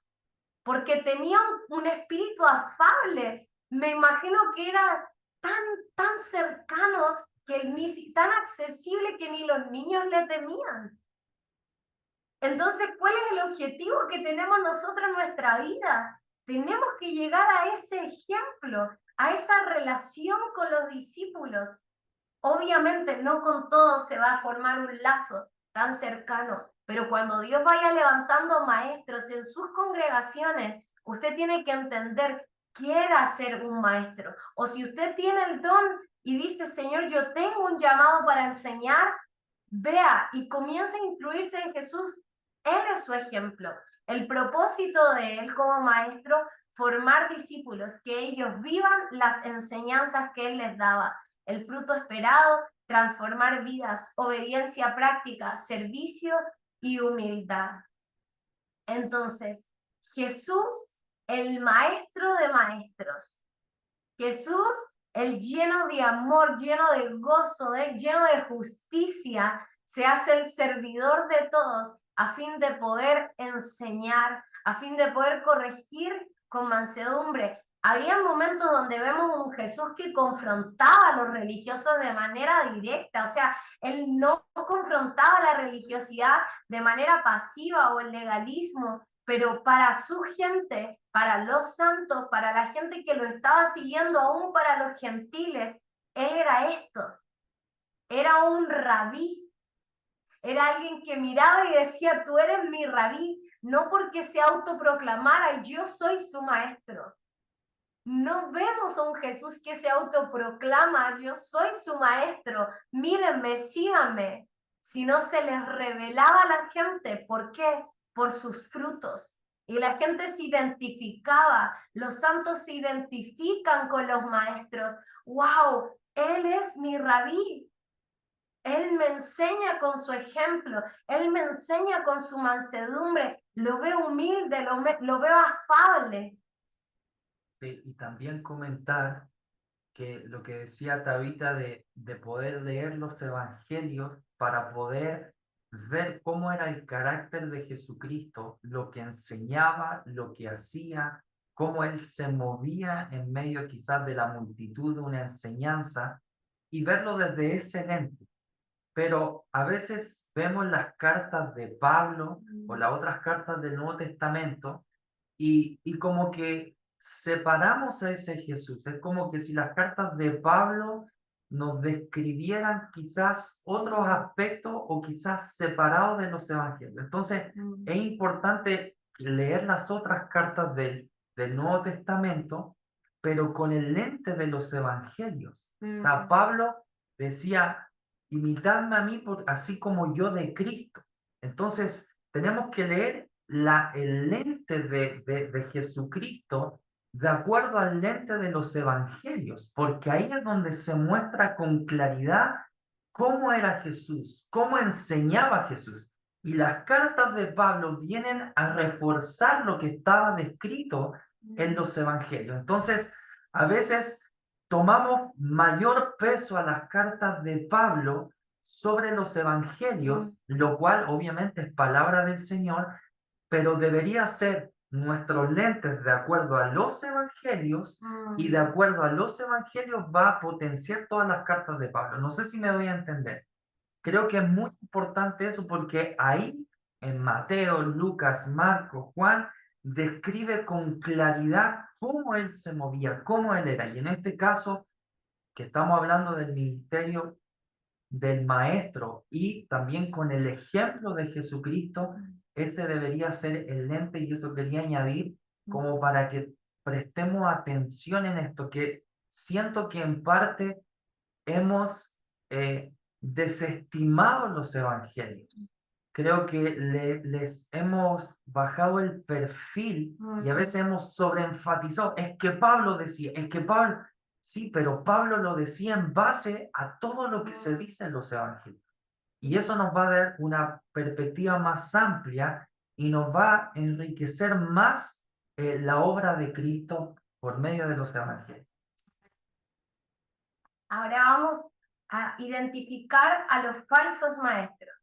Porque tenía un espíritu afable. Me imagino que era tan cercano, tan accesible que ni los niños le temían. Entonces, ¿cuál es el objetivo que tenemos nosotros en nuestra vida? Tenemos que llegar a ese ejemplo, a esa relación con los discípulos. Obviamente no con todos se va a formar un lazo tan cercano, pero cuando Dios vaya levantando maestros en sus congregaciones, usted tiene que entender, quiera ser un maestro. O si usted tiene el don y dice, Señor, yo tengo un llamado para enseñar, vea y comience a instruirse en Jesús. Él es su ejemplo. El propósito de él como maestro, formar discípulos, que ellos vivan las enseñanzas que él les daba. El fruto esperado, transformar vidas, obediencia práctica, servicio y humildad. Entonces, Jesús, el maestro de maestros. Jesús, el lleno de amor, lleno de gozo, lleno de justicia, se hace el servidor de todos a fin de poder enseñar, a fin de poder corregir con mansedumbre. Había momentos donde vemos un Jesús que confrontaba a los religiosos de manera directa, o sea, él no confrontaba la religiosidad de manera pasiva o el legalismo, pero para su gente, para los santos, para la gente que lo estaba siguiendo, aún para los gentiles, él era esto, era un rabí, Era alguien que miraba y decía, tú eres mi rabí, no porque se autoproclamara, yo soy su maestro. No vemos a un Jesús que se autoproclama, yo soy su maestro, mírenme, síganme. Sino se les revelaba a la gente. ¿Por qué? Por sus frutos. Y la gente se identificaba, los santos se identifican con los maestros. ¡Wow! Él es mi rabí. Él me enseña con su ejemplo, Él me enseña con su mansedumbre. Lo veo humilde, lo veo afable. Sí, y también comentar que lo que decía Tabita de poder leer los evangelios para poder ver cómo era el carácter de Jesucristo, lo que enseñaba, lo que hacía, cómo él se movía en medio quizás de la multitud de una enseñanza y verlo desde ese lente. Pero a veces vemos las cartas de Pablo o las otras cartas del Nuevo Testamento y como que separamos a ese Jesús. Es como que si las cartas de Pablo nos describieran quizás otros aspectos o quizás separados de los evangelios. Entonces, es importante leer las otras cartas del Nuevo Testamento, pero con el lente de los evangelios. O sea, Pablo decía, imitadme a mí así como yo de Cristo. Entonces, tenemos que leer el lente de Jesucristo de acuerdo al lente de los evangelios, porque ahí es donde se muestra con claridad cómo era Jesús, cómo enseñaba Jesús. Y las cartas de Pablo vienen a reforzar lo que estaba descrito en los evangelios. Entonces, a veces tomamos mayor peso a las cartas de Pablo sobre los evangelios, lo cual obviamente es palabra del Señor, pero debería ser nuestros lentes de acuerdo a los evangelios y de acuerdo a los evangelios va a potenciar todas las cartas de Pablo. No sé si me doy a entender. Creo que es muy importante eso porque ahí en Mateo, Lucas, Marcos, Juan, describe con claridad cómo él se movía, cómo él era. Y en este caso, que estamos hablando del ministerio del maestro y también con el ejemplo de Jesucristo, ese debería ser el lente y eso quería añadir como para que prestemos atención en esto, que siento que en parte hemos desestimado los evangelios. Creo que les hemos bajado el perfil y a veces hemos sobreenfatizado. Es que Pablo decía, es que Pablo, sí, pero Pablo lo decía en base a todo lo que se dice en los evangelios. Y eso nos va a dar una perspectiva más amplia y nos va a enriquecer más la obra de Cristo por medio de los evangelios. Ahora vamos a identificar a los falsos maestros.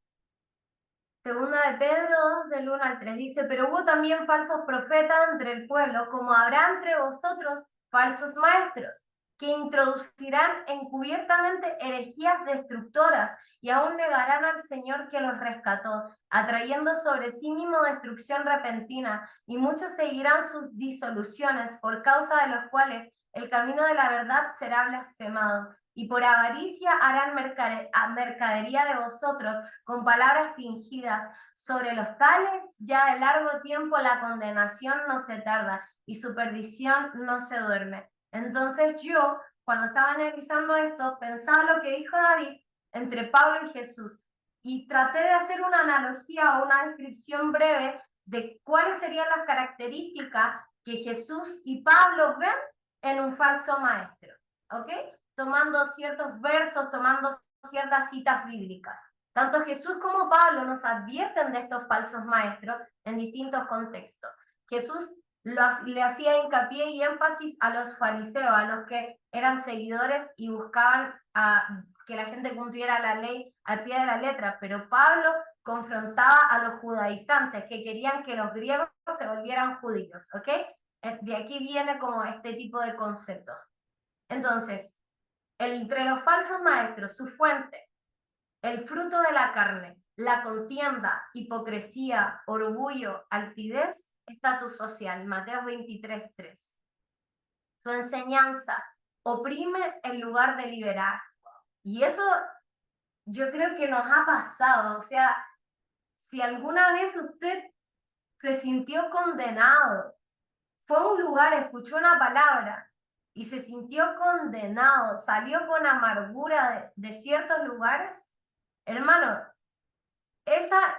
Segunda de Pedro 2, del 1 al 3 dice, pero hubo también falsos profetas entre el pueblo, como habrá entre vosotros falsos maestros, que introducirán encubiertamente herejías destructoras y aún negarán al Señor que los rescató, atrayendo sobre sí mismo destrucción repentina, y muchos seguirán sus disoluciones, por causa de los cuales el camino de la verdad será blasfemado. Y por avaricia harán mercadería de vosotros con palabras fingidas. Sobre los tales, ya de largo tiempo la condenación no se tarda y su perdición no se duerme. Entonces yo, cuando estaba analizando esto, pensaba lo que dijo David entre Pablo y Jesús y traté de hacer una analogía o una descripción breve de cuáles serían las características que Jesús y Pablo ven en un falso maestro, ¿ok? Tomando ciertos versos, tomando ciertas citas bíblicas. Tanto Jesús como Pablo nos advierten de estos falsos maestros en distintos contextos. Jesús le hacía hincapié y énfasis a los fariseos, a los que eran seguidores y buscaban que la gente cumpliera la ley al pie de la letra, pero Pablo confrontaba a los judaizantes que querían que los griegos se volvieran judíos, ¿ok? De aquí viene como este tipo de concepto. Entonces, entre los falsos maestros, su fuente, el fruto de la carne, la contienda, hipocresía, orgullo, altivez, estatus social, Mateo 23:3. Su enseñanza oprime en lugar de liberar. Y eso yo creo que nos ha pasado, o sea, si alguna vez usted se sintió condenado, fue a un lugar, escuchó una palabra y se sintió condenado, salió con amargura de ciertos lugares, hermano, esa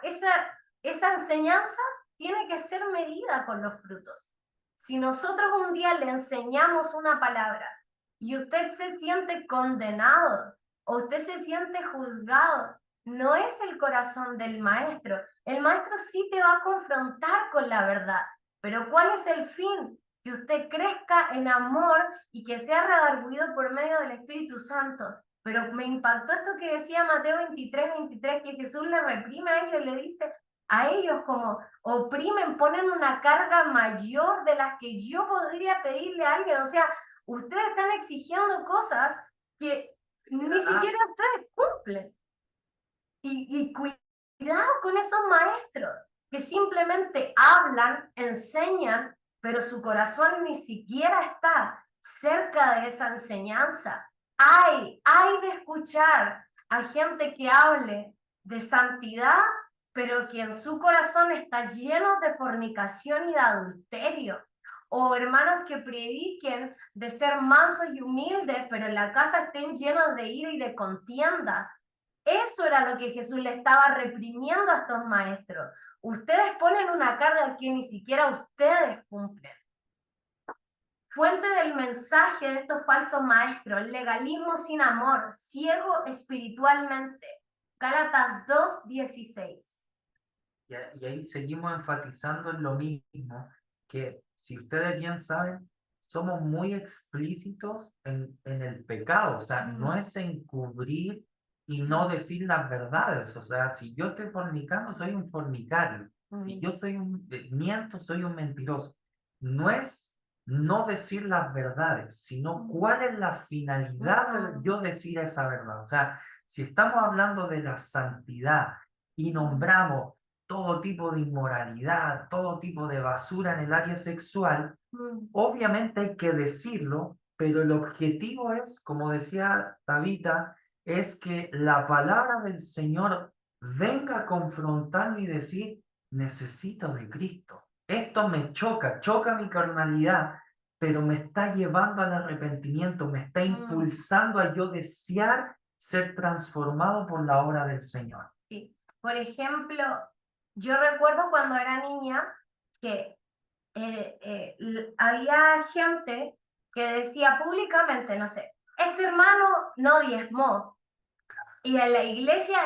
enseñanza tiene que ser medida con los frutos. Si nosotros un día le enseñamos una palabra y usted se siente condenado o usted se siente juzgado, no es el corazón del maestro. El maestro sí te va a confrontar con la verdad, pero ¿cuál es el fin? Que usted crezca en amor y que sea redarguido por medio del Espíritu Santo. Pero me impactó esto que decía Mateo 23, que Jesús le reprime a ellos, le dice a ellos como oprimen, ponen una carga mayor de las que yo podría pedirle a alguien. O sea, ustedes están exigiendo cosas que ni siquiera ustedes cumplen. Y cuidado con esos maestros que simplemente hablan, enseñan, pero su corazón ni siquiera está cerca de esa enseñanza. Hay de escuchar a gente que hable de santidad, pero que en su corazón está lleno de fornicación y de adulterio. O hermanos que prediquen de ser mansos y humildes, pero en la casa estén llenos de ira y de contiendas. Eso era lo que Jesús le estaba reprimiendo a estos maestros. Ustedes ponen una carga que ni siquiera ustedes cumplen. Fuente del mensaje de estos falsos maestros: legalismo sin amor, ciego espiritualmente. Gálatas 2:16. Y ahí seguimos enfatizando en lo mismo, que si ustedes bien saben, somos muy explícitos en el pecado, o sea, no es encubrir y no decir las verdades, o sea, si yo estoy fornicando, soy un fornicario, si yo soy miento, soy un mentiroso. No es no decir las verdades, sino cuál es la finalidad de yo decir esa verdad. O sea, si estamos hablando de la santidad y nombramos todo tipo de inmoralidad, todo tipo de basura en el área sexual, obviamente hay que decirlo, pero el objetivo es, como decía Tabita, es que la palabra del Señor venga a confrontarme y decir, necesito de Cristo. Esto me choca, choca mi carnalidad, pero me está llevando al arrepentimiento, me está impulsando a yo desear ser transformado por la obra del Señor. Sí. Por ejemplo, yo recuerdo cuando era niña que había gente que decía públicamente, no sé, este hermano no diezmó. Y en la iglesia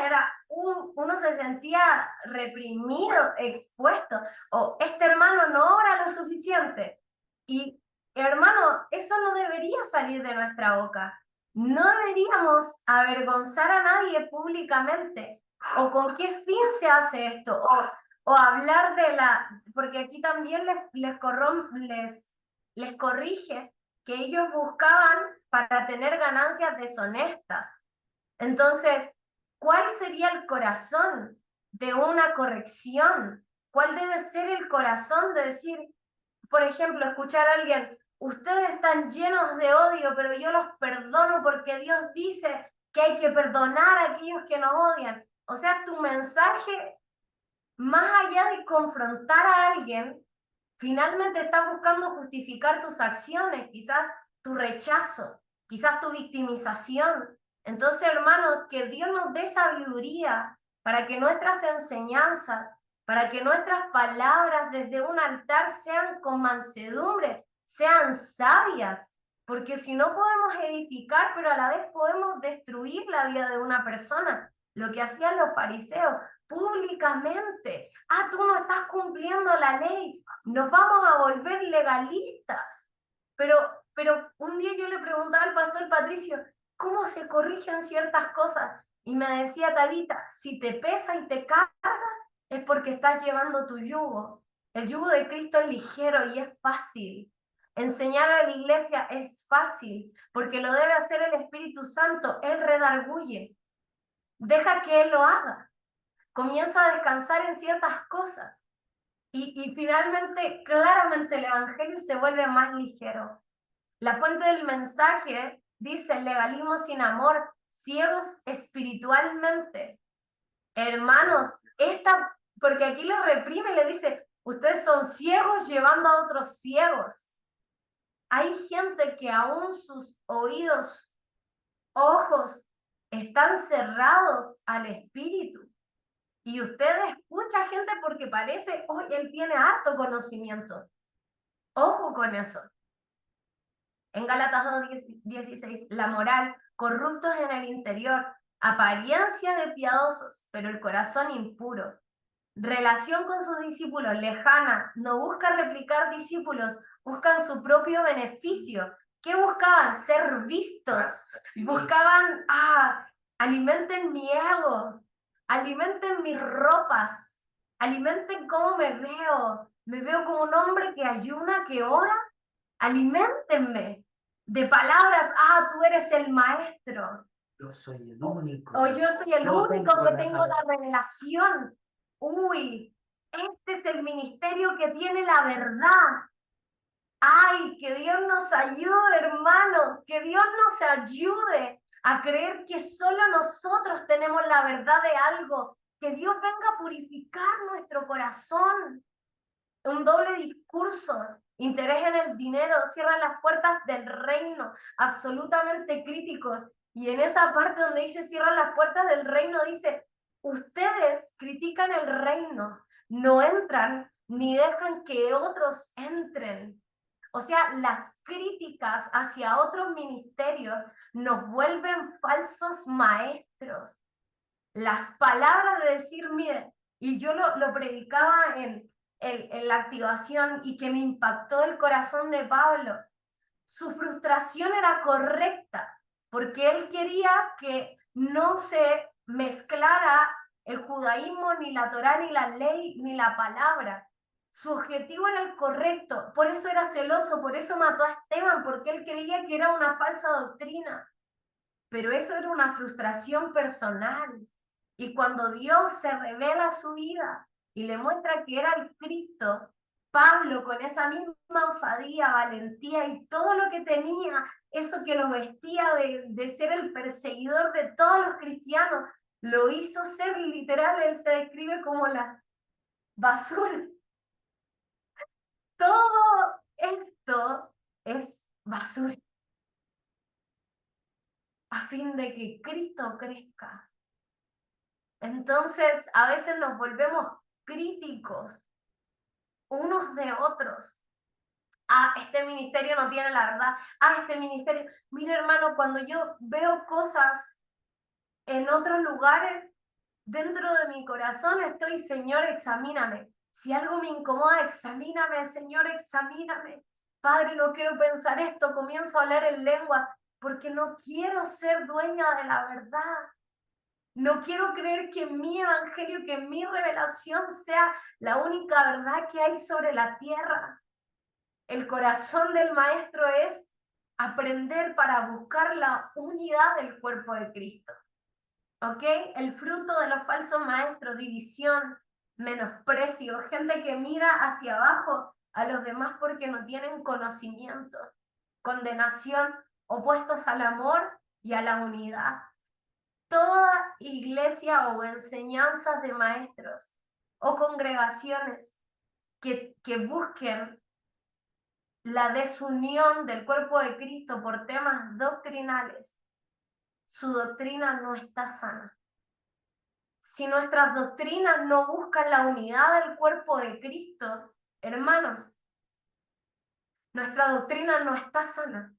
uno se sentía reprimido, expuesto, o este hermano no ora lo suficiente. Y hermano, eso no debería salir de nuestra boca. No deberíamos avergonzar a nadie públicamente. ¿O con qué fin se hace esto? O hablar porque aquí también les corrige que ellos buscaban para tener ganancias deshonestas. Entonces, ¿cuál sería el corazón de una corrección? ¿Cuál debe ser el corazón de decir, por ejemplo, escuchar a alguien, ustedes están llenos de odio, pero yo los perdono porque Dios dice que hay que perdonar a aquellos que nos odian? O sea, tu mensaje, más allá de confrontar a alguien, finalmente está buscando justificar tus acciones, quizás tu rechazo, quizás tu victimización. Entonces, hermanos, que Dios nos dé sabiduría para que nuestras enseñanzas, para que nuestras palabras desde un altar sean con mansedumbre, sean sabias, porque si no podemos edificar, pero a la vez podemos destruir la vida de una persona, lo que hacían los fariseos públicamente. Tú no estás cumpliendo la ley, nos vamos a volver legalistas. Pero un día yo le preguntaba al pastor Patricio, ¿cómo se corrigen ciertas cosas? Y me decía Tabita, si te pesa y te carga, es porque estás llevando tu yugo. El yugo de Cristo es ligero y es fácil. Enseñar a la iglesia es fácil, porque lo debe hacer el Espíritu Santo. Él redarguye. Deja que Él lo haga. Comienza a descansar en ciertas cosas. Y finalmente, claramente el evangelio se vuelve más ligero. La fuente del mensaje dice: legalismo sin amor, ciegos espiritualmente. Hermanos, porque aquí le reprime y le dice, ustedes son ciegos llevando a otros ciegos. Hay gente que aún sus oídos, ojos, están cerrados al espíritu. Y usted escucha gente porque parece, oye, él tiene harto conocimiento. Ojo con eso. En Gálatas 2:16, la moral, corruptos en el interior, apariencia de piadosos, pero el corazón impuro. Relación con sus discípulos lejana, no busca replicar discípulos, buscan su propio beneficio. ¿Qué buscaban? Ser vistos. Buscaban, alimenten mi ego, alimenten mis ropas, alimenten cómo me veo como un hombre que ayuna, que ora, aliméntenme de palabras, tú eres el maestro. Yo soy el único. O yo soy el único que tengo la revelación. Uy, este es el ministerio que tiene la verdad. Ay, que Dios nos ayude, hermanos, que Dios nos ayude a creer que solo nosotros tenemos la verdad de algo, que Dios venga a purificar nuestro corazón. Un doble discurso, interés en el dinero, cierran las puertas del reino, absolutamente críticos. Y en esa parte donde dice cierran las puertas del reino, dice, ustedes critican el reino, no entran ni dejan que otros entren. O sea, las críticas hacia otros ministerios nos vuelven falsos maestros. Las palabras de decir, mire, y yo lo predicaba en la activación y que me impactó el corazón de Pablo. Su frustración era correcta, porque él quería que no se mezclara el judaísmo, ni la Torá, ni la ley, ni la palabra. Su objetivo era el correcto, por eso era celoso, por eso mató a Esteban, porque él creía que era una falsa doctrina. Pero eso era una frustración personal. Y cuando Dios se revela a su vida y le muestra que era el Cristo, Pablo con esa misma osadía, valentía y todo lo que tenía, eso que lo vestía de ser el perseguidor de todos los cristianos, lo hizo ser literal, él se describe como la basura. Todo esto es basura, a fin de que Cristo crezca. Entonces, a veces nos volvemos críticos unos de otros. Este ministerio no tiene la verdad. Este ministerio. Mira, hermano, cuando yo veo cosas en otros lugares, dentro de mi corazón estoy, Señor, examíname. Si algo me incomoda, examíname, Señor, examíname. Padre, no quiero pensar esto, comienzo a hablar en lenguas, porque no quiero ser dueña de la verdad. No quiero creer que mi evangelio, que mi revelación sea la única verdad que hay sobre la tierra. El corazón del maestro es aprender para buscar la unidad del cuerpo de Cristo. ¿Ok? El fruto de los falsos maestros, división, menosprecio, gente que mira hacia abajo a los demás porque no tienen conocimiento, condenación, opuestos al amor y a la unidad. Toda iglesia o enseñanzas de maestros o congregaciones que busquen la desunión del cuerpo de Cristo por temas doctrinales, su doctrina no está sana. Si nuestras doctrinas no buscan la unidad del cuerpo de Cristo, hermanos, nuestra doctrina no está sana.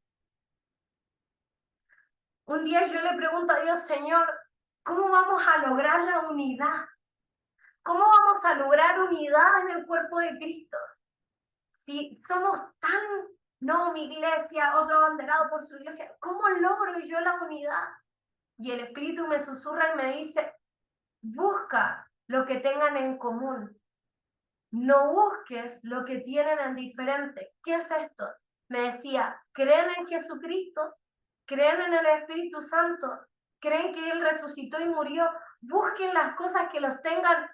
Un día yo le pregunto a Dios, Señor, ¿cómo vamos a lograr la unidad? ¿Cómo vamos a lograr unidad en el cuerpo de Cristo? Si somos no, mi iglesia, otro abanderado por su iglesia, ¿cómo logro yo la unidad? Y el Espíritu me susurra y me dice, busca lo que tengan en común. No busques lo que tienen en diferente. ¿Qué es esto? Me decía, ¿creen en Jesucristo? ¿Creen en el Espíritu Santo? ¿Creen que Él resucitó y murió? Busquen las cosas que los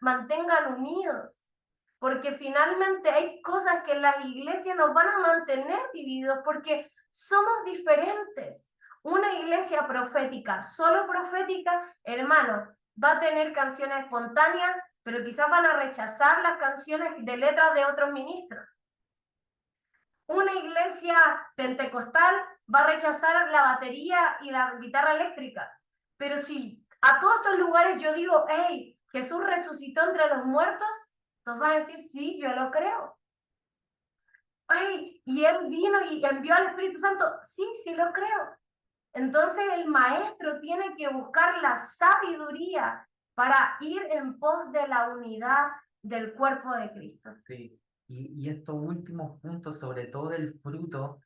mantengan unidos. Porque finalmente hay cosas que en las iglesias nos van a mantener divididos porque somos diferentes. una iglesia profética, solo profética, hermano, va a tener canciones espontáneas, pero quizás van a rechazar las canciones de letras de otros ministros. Una iglesia pentecostal va a rechazar la batería y la guitarra eléctrica. Pero si a todos estos lugares yo digo, hey, Jesús resucitó entre los muertos, nos van a decir, sí, yo lo creo. Ay, y Él vino y envió al Espíritu Santo, sí, sí lo creo. Entonces el maestro tiene que buscar la sabiduría para ir en pos de la unidad del cuerpo de Cristo. Sí, y estos últimos puntos, sobre todo del fruto,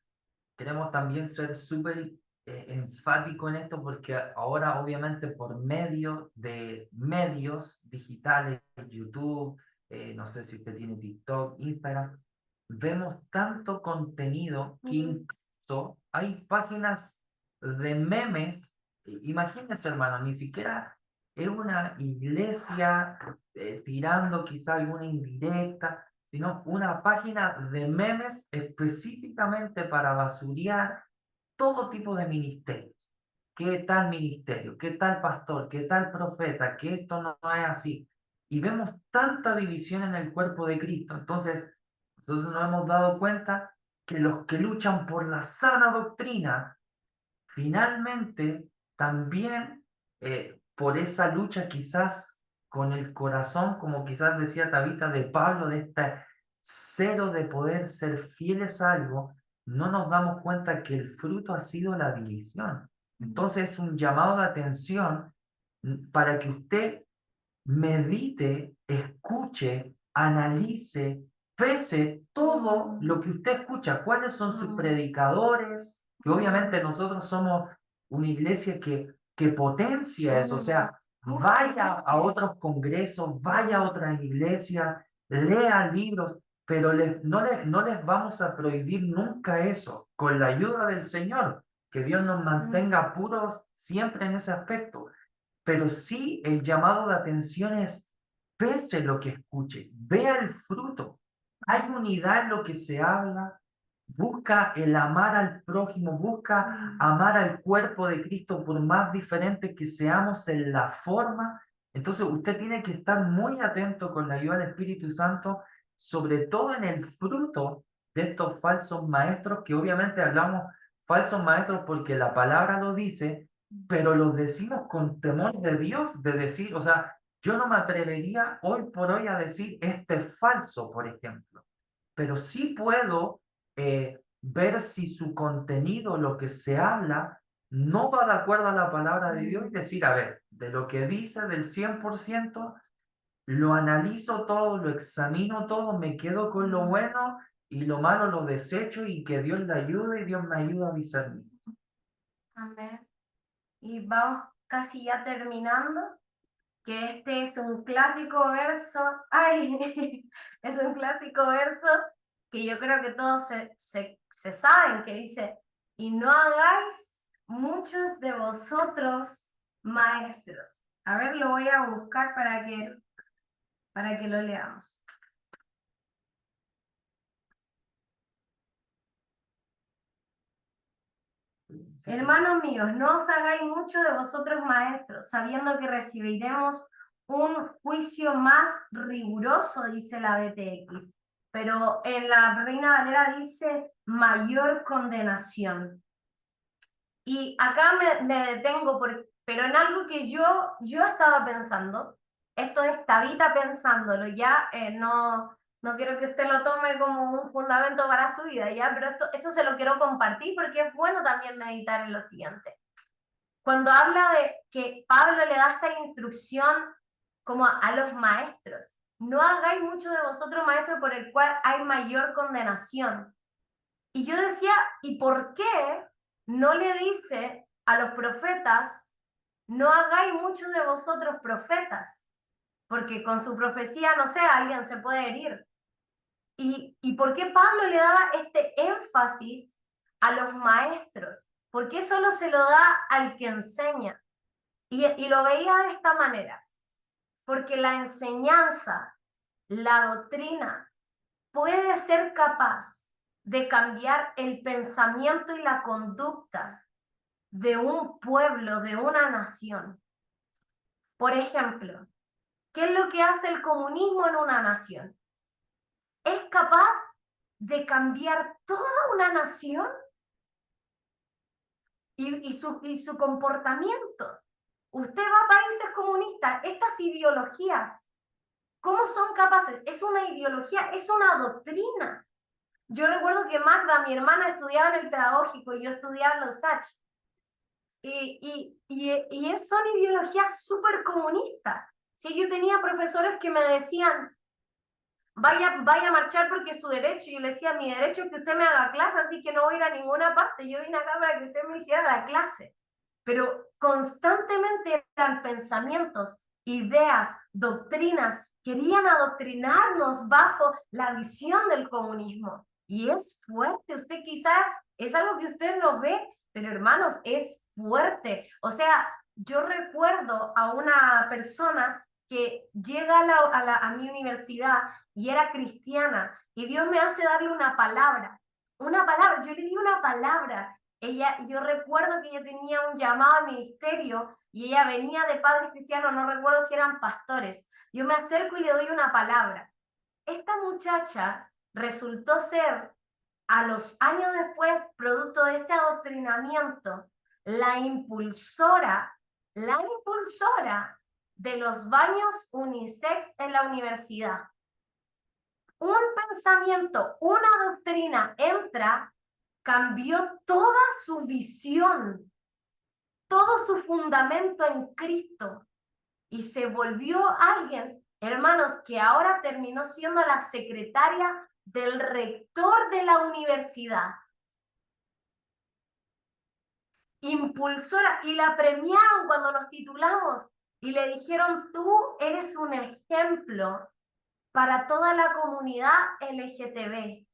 queremos también ser súper enfáticos en esto porque ahora obviamente por medio de medios digitales, YouTube, no sé si usted tiene TikTok, Instagram, vemos tanto contenido que incluso hay páginas de memes. Imagínense, hermano, ni siquiera es una iglesia tirando quizá alguna indirecta, sino una página de memes específicamente para basurear todo tipo de ministerios. ¿Qué tal ministerio? ¿Qué tal pastor? ¿Qué tal profeta? Que esto no es así. Y vemos tanta división en el cuerpo de Cristo. Entonces, nosotros nos hemos dado cuenta que los que luchan por la sana doctrina, finalmente también por esa lucha quizás con el corazón, como quizás decía Tabita de Pablo, de este cero de poder ser fieles a algo, no nos damos cuenta que el fruto ha sido la división. Entonces es un llamado de atención para que usted medite, escuche, analice, pese todo lo que usted escucha, cuáles son sus predicadores, que obviamente nosotros somos una iglesia que potencia eso, o sea, vaya a otros congresos, vaya a otras iglesias, lea libros, pero no les vamos a prohibir nunca eso, con la ayuda del Señor, que Dios nos mantenga puros siempre en ese aspecto. Pero sí el llamado de atención es, pese lo que escuche, vea el fruto. Hay unidad en lo que se habla, busca el amar al prójimo, busca amar al cuerpo de Cristo por más diferentes que seamos en la forma. Entonces usted tiene que estar muy atento con la ayuda del Espíritu Santo, sobre todo en el fruto de estos falsos maestros, que obviamente hablamos falsos maestros porque la palabra lo dice, pero los decimos con temor de Dios, de decir, o sea, yo no me atrevería hoy por hoy a decir este es falso, por ejemplo, pero sí puedo ver si su contenido, lo que se habla, no va de acuerdo a la palabra de Dios y decir, a ver, de lo que dice del 100%, lo analizo todo, lo examino todo, me quedo con lo bueno y lo malo lo desecho y que Dios le ayude y Dios me ayuda a discernir. Amén. Y vamos casi ya terminando, que este es un clásico verso, ay, es un clásico verso que yo creo que todos se saben, que dice, y no hagáis muchos de vosotros maestros. A ver, lo voy a buscar para que lo leamos. Hermanos míos, no os hagáis mucho de vosotros maestros, sabiendo que recibiremos un juicio más riguroso, dice la BTX, pero en la Reina Valera dice mayor condenación. Y acá me detengo, pero en algo que yo estaba pensando, esto es Tabita pensándolo, ya no quiero que usted lo tome como un fundamento para su vida, ya, pero esto se lo quiero compartir porque es bueno también meditar en lo siguiente. Cuando habla de que Pablo le da esta instrucción como a los maestros, no hagáis mucho de vosotros maestros por el cual hay mayor condenación. Y yo decía, ¿y por qué no le dice a los profetas, no hagáis mucho de vosotros profetas? Porque con su profecía, no sé, alguien se puede herir. ¿Y por qué Pablo le daba este énfasis a los maestros? ¿Por qué solo se lo da al que enseña? Y lo veía de esta manera, porque la enseñanza, la doctrina, puede ser capaz de cambiar el pensamiento y la conducta de un pueblo, de una nación. Por ejemplo, ¿qué es lo que hace el comunismo en una nación? Es capaz de cambiar toda una nación y su comportamiento. Usted va a países comunistas, estas ideologías, ¿cómo son capaces? Es una ideología, es una doctrina. Yo recuerdo que Magda, mi hermana, estudiaba en el pedagógico y yo estudiaba en los USACH. Son ideologías súper comunistas. Si yo tenía profesores que me decían, vaya a marchar porque es su derecho, y yo le decía, mi derecho es que usted me haga clase, así que no voy a ir a ninguna parte, yo vine acá para que usted me hiciera la clase. Pero constantemente eran pensamientos, ideas, doctrinas, querían adoctrinarnos bajo la visión del comunismo. Y es fuerte, usted quizás es algo que usted no ve, pero hermanos, es fuerte. O sea, yo recuerdo a una persona que llega a mi universidad y era cristiana, y Dios me hace darle una palabra, yo le di una palabra. Yo recuerdo que ella tenía un llamado al ministerio y ella venía de padres cristianos, no recuerdo si eran pastores. Yo me acerco y le doy una palabra. Esta muchacha resultó ser, a los años después, producto de este adoctrinamiento, la impulsora de los baños unisex en la universidad. Un pensamiento, una doctrina entra, cambió toda su visión, todo su fundamento en Cristo y se volvió alguien, hermanos, que ahora terminó siendo la secretaria del rector de la universidad. Impulsora, y la premiaron cuando nos titulamos y le dijeron, tú eres un ejemplo para toda la comunidad LGTB,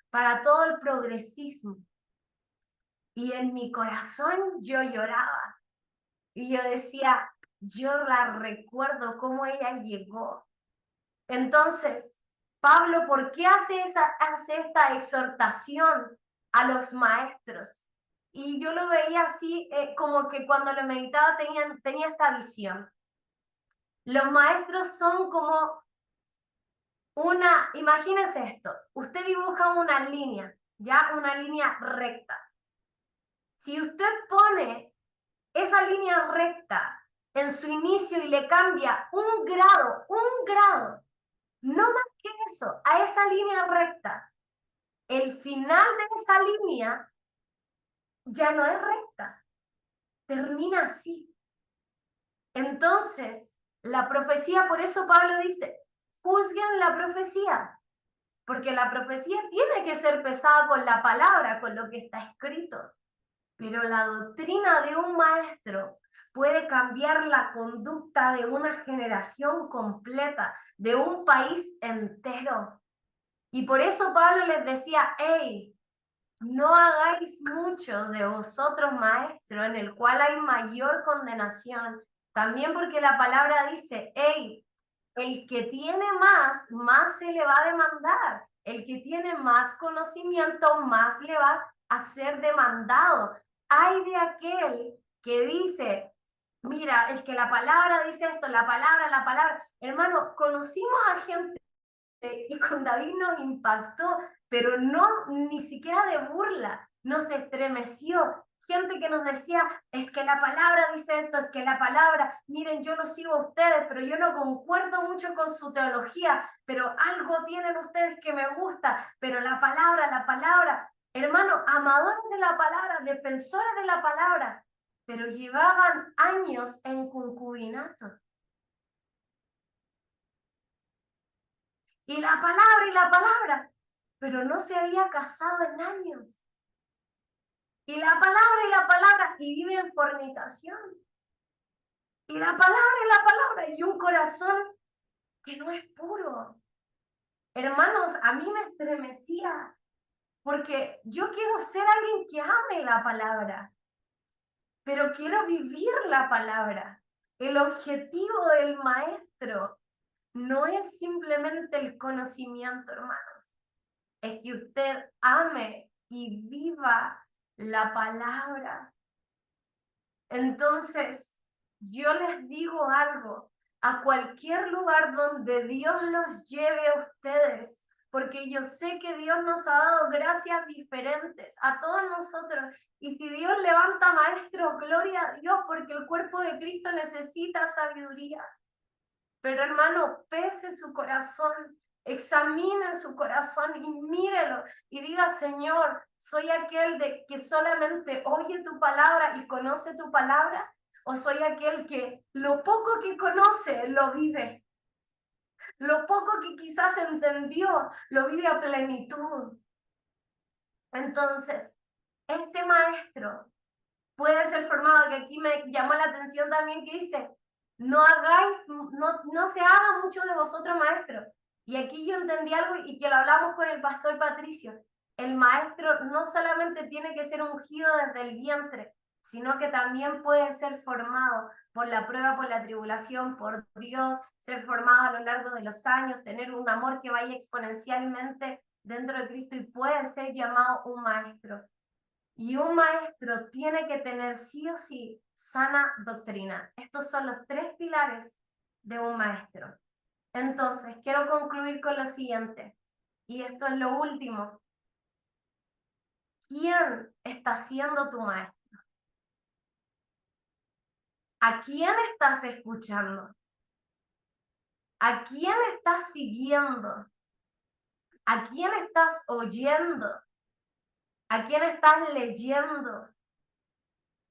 para todo el progresismo. Y en mi corazón yo lloraba. Y yo decía, yo la recuerdo cómo ella llegó. Entonces, Pablo, ¿por qué hace esta exhortación a los maestros? Y yo lo veía así, como que cuando lo meditaba tenía esta visión. Los maestros son como imagínense esto, usted dibuja una línea, ya una línea recta. Si usted pone esa línea recta en su inicio y le cambia un grado, no más que eso, a esa línea recta, el final de esa línea ya no es recta, termina así. Entonces, la profecía, por eso Pablo dice, juzguen la profecía, porque la profecía tiene que ser pesada con la palabra, con lo que está escrito. Pero la doctrina de un maestro puede cambiar la conducta de una generación completa, de un país entero. Y por eso Pablo les decía, hey, no hagáis mucho de vosotros maestros, en el cual hay mayor condenación. También porque la palabra dice, hey, el que tiene más se le va a demandar. El que tiene más conocimiento, más le va a ser demandado. Hay de aquel que dice, mira, es que la palabra dice esto, la palabra. Hermano, conocimos a gente y con David nos impactó, pero no ni siquiera de burla, nos estremeció. Gente que nos decía, es que la palabra dice esto, es que la palabra, miren, yo no sigo a ustedes, pero yo no concuerdo mucho con su teología, pero algo tienen ustedes que me gusta, pero la palabra, hermano, amadores de la palabra, defensores de la palabra, pero llevaban años en concubinato. Y la palabra, pero no se había casado en años. Y la palabra, y vive en fornicación. Y la palabra, y un corazón que no es puro. Hermanos, a mí me estremecía, porque yo quiero ser alguien que ame la palabra, pero quiero vivir la palabra. El objetivo del maestro no es simplemente el conocimiento, hermanos. Es que usted ame y viva la palabra. Entonces, yo les digo algo, a cualquier lugar donde Dios los lleve a ustedes, porque yo sé que Dios nos ha dado gracias diferentes a todos nosotros. Y si Dios levanta maestros, gloria a Dios, porque el cuerpo de Cristo necesita sabiduría. Pero hermano, pese su corazón, examine su corazón y mírelo y diga, Señor, soy aquel de que solamente oye tu palabra y conoce tu palabra, o soy aquel que lo poco que conoce lo vive, lo poco que quizás entendió lo vive a plenitud. Entonces, este maestro puede ser formado, que aquí me llamó la atención también que dice, no se haga mucho de vosotros maestros. Y aquí yo entendí algo y que lo hablamos con el pastor Patricio. El maestro no solamente tiene que ser ungido desde el vientre, sino que también puede ser formado por la prueba, por la tribulación, por Dios, ser formado a lo largo de los años, tener un amor que vaya exponencialmente dentro de Cristo y puede ser llamado un maestro. Y un maestro tiene que tener sí o sí sana doctrina. Estos son los 3 pilares de un maestro. Entonces, quiero concluir con lo siguiente, y esto es lo último. ¿Quién está siendo tu maestro? ¿A quién estás escuchando? ¿A quién estás siguiendo? ¿A quién estás oyendo? ¿A quién estás leyendo?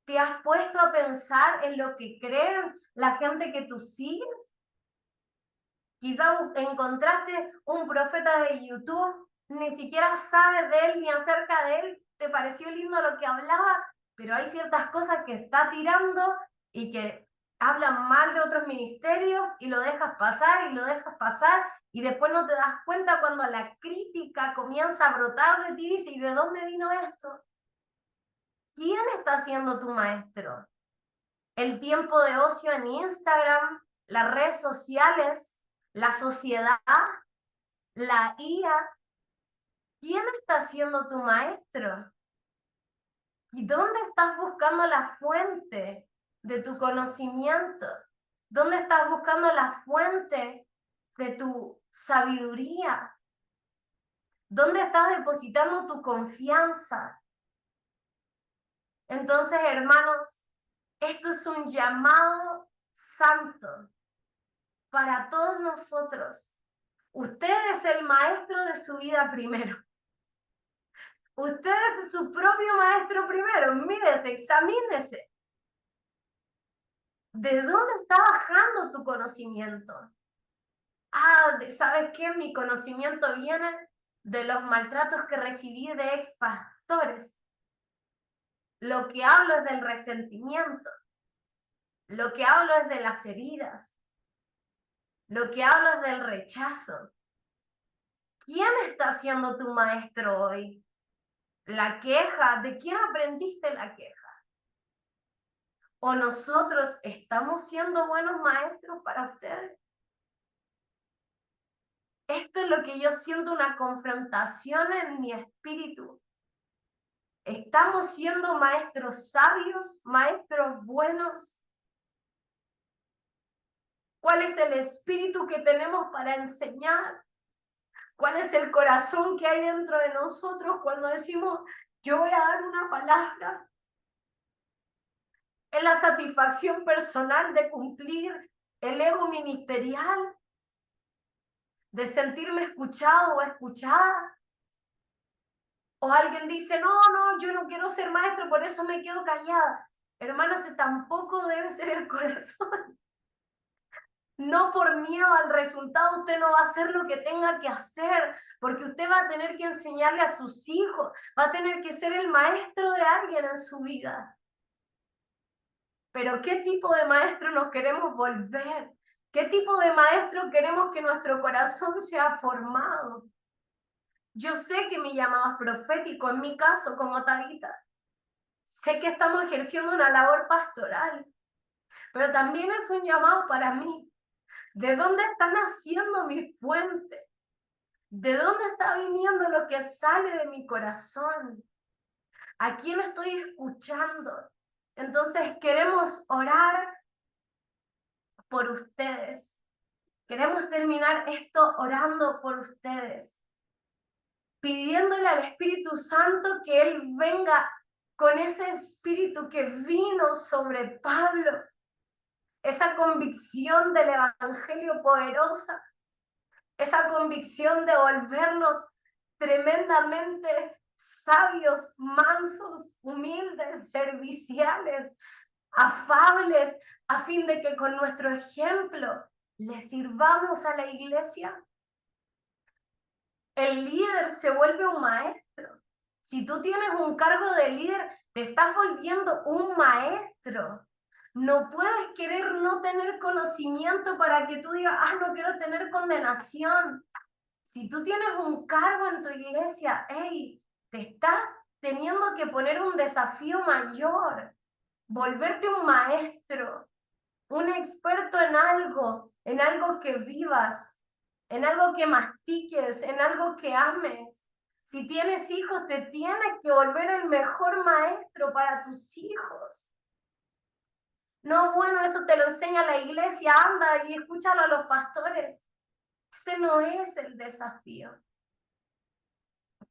¿Te has puesto a pensar en lo que creen la gente que tú sigues? Quizás encontraste un profeta de YouTube, ni siquiera sabes de él ni acerca de él, te pareció lindo lo que hablaba, pero hay ciertas cosas que está tirando y que hablan mal de otros ministerios y lo dejas pasar y lo dejas pasar y después no te das cuenta cuando la crítica comienza a brotar de ti y dices, ¿y de dónde vino esto? ¿Quién está siendo tu maestro? ¿El tiempo de ocio en Instagram, las redes sociales, la sociedad, la IA? ¿Quién está siendo tu maestro? ¿Y dónde estás buscando la fuente de tu conocimiento? ¿Dónde estás buscando la fuente de tu sabiduría? ¿Dónde estás depositando tu confianza? Entonces, hermanos, esto es un llamado santo para todos nosotros. Usted es el maestro de su vida primero. Usted es su propio maestro primero. Mírese, examínese. ¿De dónde está bajando tu conocimiento? ¿Sabes qué? Mi conocimiento viene de los maltratos que recibí de ex pastores. Lo que hablo es del resentimiento. Lo que hablo es de las heridas. Lo que hablo es del rechazo. ¿Quién está siendo tu maestro hoy? ¿La queja? ¿De quién aprendiste la queja? ¿O nosotros estamos siendo buenos maestros para ustedes? Esto es lo que yo siento, una confrontación en mi espíritu. ¿Estamos siendo maestros sabios, maestros buenos? ¿Cuál es el espíritu que tenemos para enseñar? ¿Cuál es el corazón que hay dentro de nosotros cuando decimos, yo voy a dar una palabra? ¿Es la satisfacción personal de cumplir el ego ministerial? ¿De sentirme escuchado o escuchada? O alguien dice, no, yo no quiero ser maestro, por eso me quedo callada. Hermana, ese tampoco debe ser el corazón. No por miedo al resultado usted no va a hacer lo que tenga que hacer, porque usted va a tener que enseñarle a sus hijos, va a tener que ser el maestro de alguien en su vida. Pero ¿qué tipo de maestro nos queremos volver? ¿Qué tipo de maestro queremos que nuestro corazón sea formado? Yo sé que mi llamado es profético, en mi caso, como Tabita. Sé que estamos ejerciendo una labor pastoral, pero también es un llamado para mí. ¿De dónde está naciendo mi fuente? ¿De dónde está viniendo lo que sale de mi corazón? ¿A quién estoy escuchando? Entonces queremos orar por ustedes. Queremos terminar esto orando por ustedes, pidiéndole al Espíritu Santo que Él venga con ese espíritu que vino sobre Pablo, esa convicción del Evangelio poderosa, esa convicción de volvernos tremendamente sabios, mansos, humildes, serviciales, afables, a fin de que con nuestro ejemplo le sirvamos a la iglesia. El líder se vuelve un maestro. Si tú tienes un cargo de líder, te estás volviendo un maestro. No puedes querer no tener conocimiento para que tú digas, no quiero tener condenación. Si tú tienes un cargo en tu iglesia, hey, te estás teniendo que poner un desafío mayor, volverte un maestro, un experto en algo que vivas, en algo que mastiques, en algo que ames. Si tienes hijos, te tienes que volver el mejor maestro para tus hijos. No, bueno, eso te lo enseña la iglesia, anda y escúchalo a los pastores. Ese no es el desafío.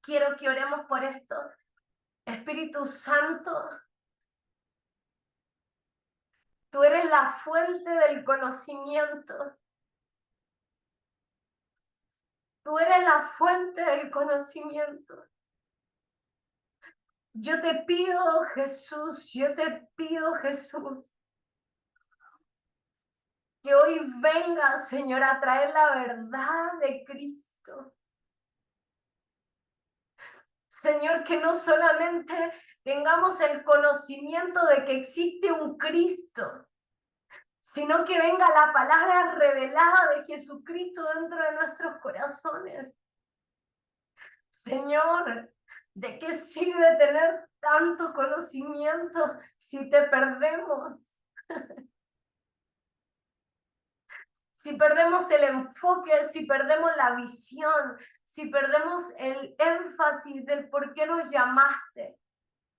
Quiero que oremos por esto. Espíritu Santo, tú eres la fuente del conocimiento. Tú eres la fuente del conocimiento. Yo te pido, Jesús, que hoy venga, Señor, a traer la verdad de Cristo. Señor, que no solamente tengamos el conocimiento de que existe un Cristo, sino que venga la palabra revelada de Jesucristo dentro de nuestros corazones. Señor, ¿de qué sirve tener tanto conocimiento si te perdemos? Si perdemos el enfoque, si perdemos la visión, si perdemos el énfasis del por qué nos llamaste.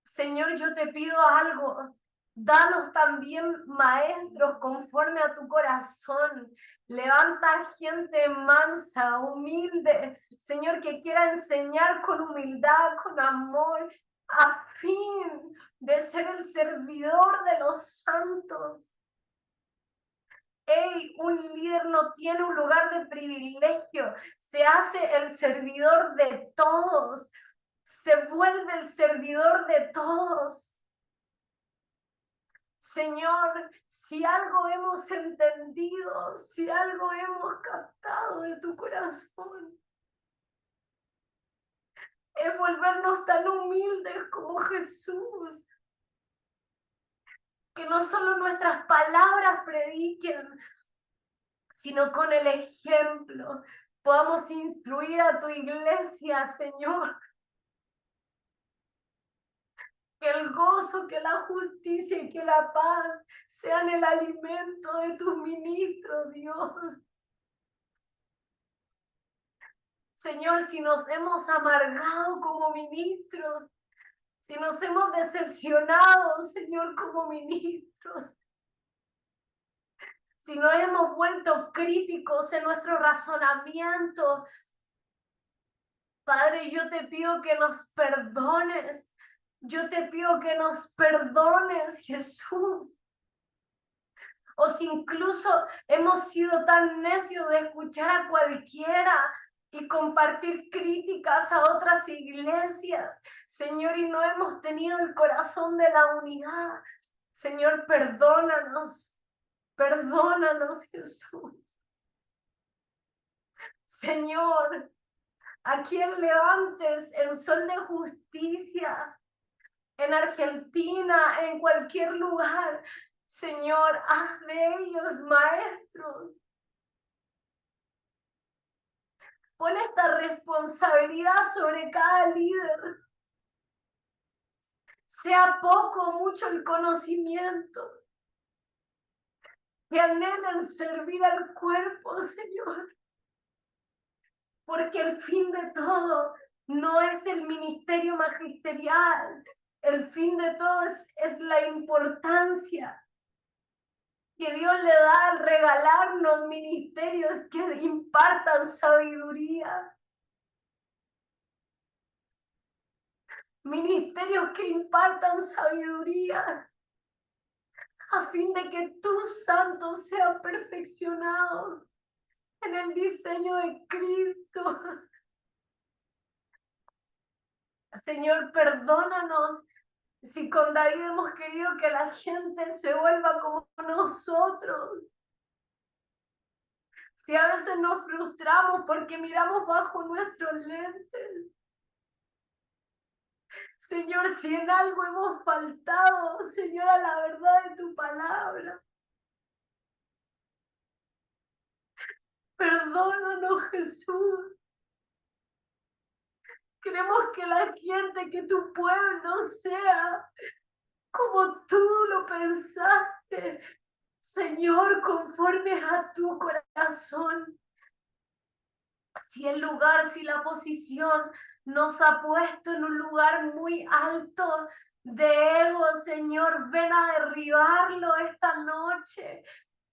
Señor, yo te pido algo. Danos también maestros conforme a tu corazón. Levanta gente mansa, humilde. Señor, que quiera enseñar con humildad, con amor, a fin de ser el servidor de los santos. Un líder no tiene un lugar de privilegio, se hace el servidor de todos, se vuelve el servidor de todos. Señor, si algo hemos entendido, si algo hemos captado de tu corazón, es volvernos tan humildes como Jesús, que no solo nuestras palabras prediquen, sino con el ejemplo podamos instruir a tu iglesia, Señor. Que el gozo, que la justicia y que la paz sean el alimento de tus ministros, Dios. Señor, si nos hemos amargado como ministros, si nos hemos decepcionado, Señor, como ministros, si nos hemos vuelto críticos en nuestro razonamiento, Padre, yo te pido que nos perdones. Yo te pido que nos perdones, Jesús. O si incluso hemos sido tan necios de escuchar a cualquiera y compartir críticas a otras iglesias, Señor, y no hemos tenido el corazón de la unidad. Señor, perdónanos, perdónanos, Jesús. Señor, a quien levantes el sol de justicia, en Argentina, en cualquier lugar, Señor, haz de ellos maestros. Pon esta responsabilidad sobre cada líder. Sea poco o mucho el conocimiento. Que anhelen servir al cuerpo, Señor. Porque el fin de todo no es el ministerio magisterial. El fin de todo es la importancia que Dios le da al regalarnos ministerios que impartan sabiduría. Ministerios que impartan sabiduría a fin de que tus santos sean perfeccionados en el diseño de Cristo. Señor, perdónanos si con David hemos querido que la gente se vuelva como nosotros. Si a veces nos frustramos porque miramos bajo nuestros lentes. Señor, si en algo hemos faltado, Señor, a la verdad de tu palabra. Perdónanos, Jesús. Queremos que la gente, que tu pueblo sea como tú lo pensaste, Señor, conforme a tu corazón. Si el lugar, si la posición nos ha puesto en un lugar muy alto de ego, Señor, ven a derribarlo esta noche.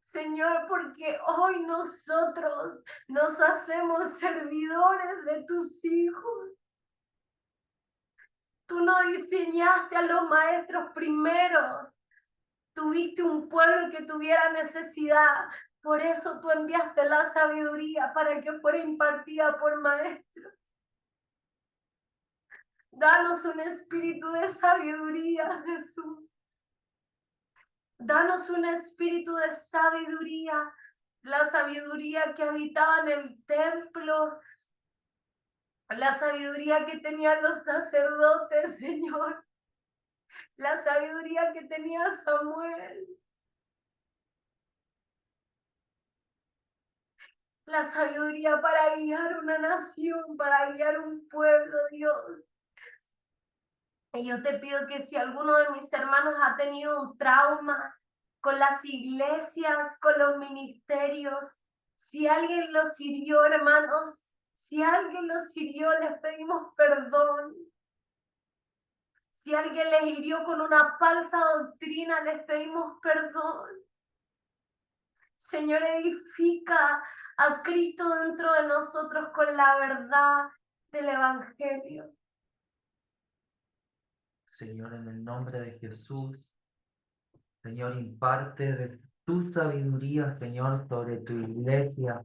Señor, porque hoy nosotros nos hacemos servidores de tus hijos. Tú no diseñaste a los maestros primero. Tuviste un pueblo que tuviera necesidad. Por eso tú enviaste la sabiduría para que fuera impartida por maestros. Danos un espíritu de sabiduría, Jesús. Danos un espíritu de sabiduría. La sabiduría que habitaba en el templo. La sabiduría que tenían los sacerdotes, Señor. La sabiduría que tenía Samuel. La sabiduría para guiar una nación, para guiar un pueblo, Dios. Y yo te pido que si alguno de mis hermanos ha tenido un trauma con las iglesias, con los ministerios, si alguien los hirió, hermanos, si alguien los hirió, les pedimos perdón. Si alguien les hirió con una falsa doctrina, les pedimos perdón. Señor, edifica a Cristo dentro de nosotros con la verdad del Evangelio. Señor, en el nombre de Jesús, Señor, imparte de tu sabiduría, Señor, sobre tu iglesia.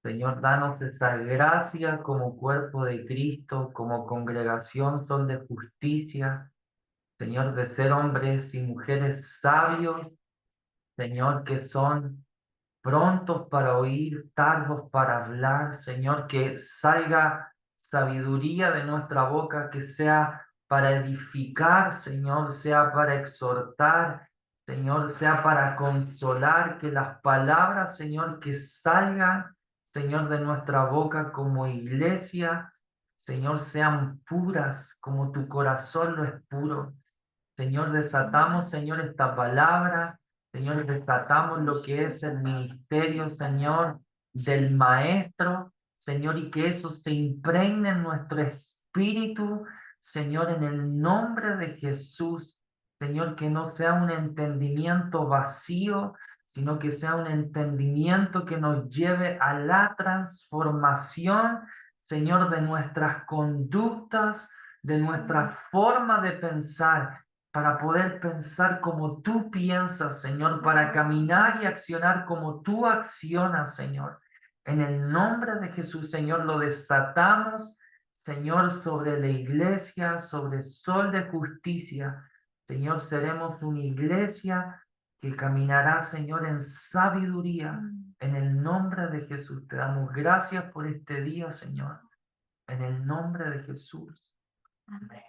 Señor, danos esa gracia como cuerpo de Cristo, como congregación, son de justicia. Señor, de ser hombres y mujeres sabios, Señor, que son prontos para oír, tardos para hablar, Señor, que salga sabiduría de nuestra boca, que sea para edificar, Señor, sea para exhortar, Señor, sea para consolar, que las palabras, Señor, que salgan, Señor, de nuestra boca como iglesia, Señor, sean puras como tu corazón lo es puro. Señor, desatamos, Señor, esta palabra. Señor, desatamos lo que es el ministerio, Señor, del Maestro, Señor, y que eso se impregne en nuestro espíritu, Señor, en el nombre de Jesús. Señor, que no sea un entendimiento vacío, sino que sea un entendimiento que nos lleve a la transformación, Señor, de nuestras conductas, de nuestra forma de pensar, para poder pensar como tú piensas, Señor, para caminar y accionar como tú accionas, Señor. En el nombre de Jesús, Señor, lo desatamos, Señor, sobre la iglesia, sobre el sol de justicia. Señor, seremos una iglesia que caminará, Señor, en sabiduría. En el nombre de Jesús, te damos gracias por este día, Señor. En el nombre de Jesús. Amén.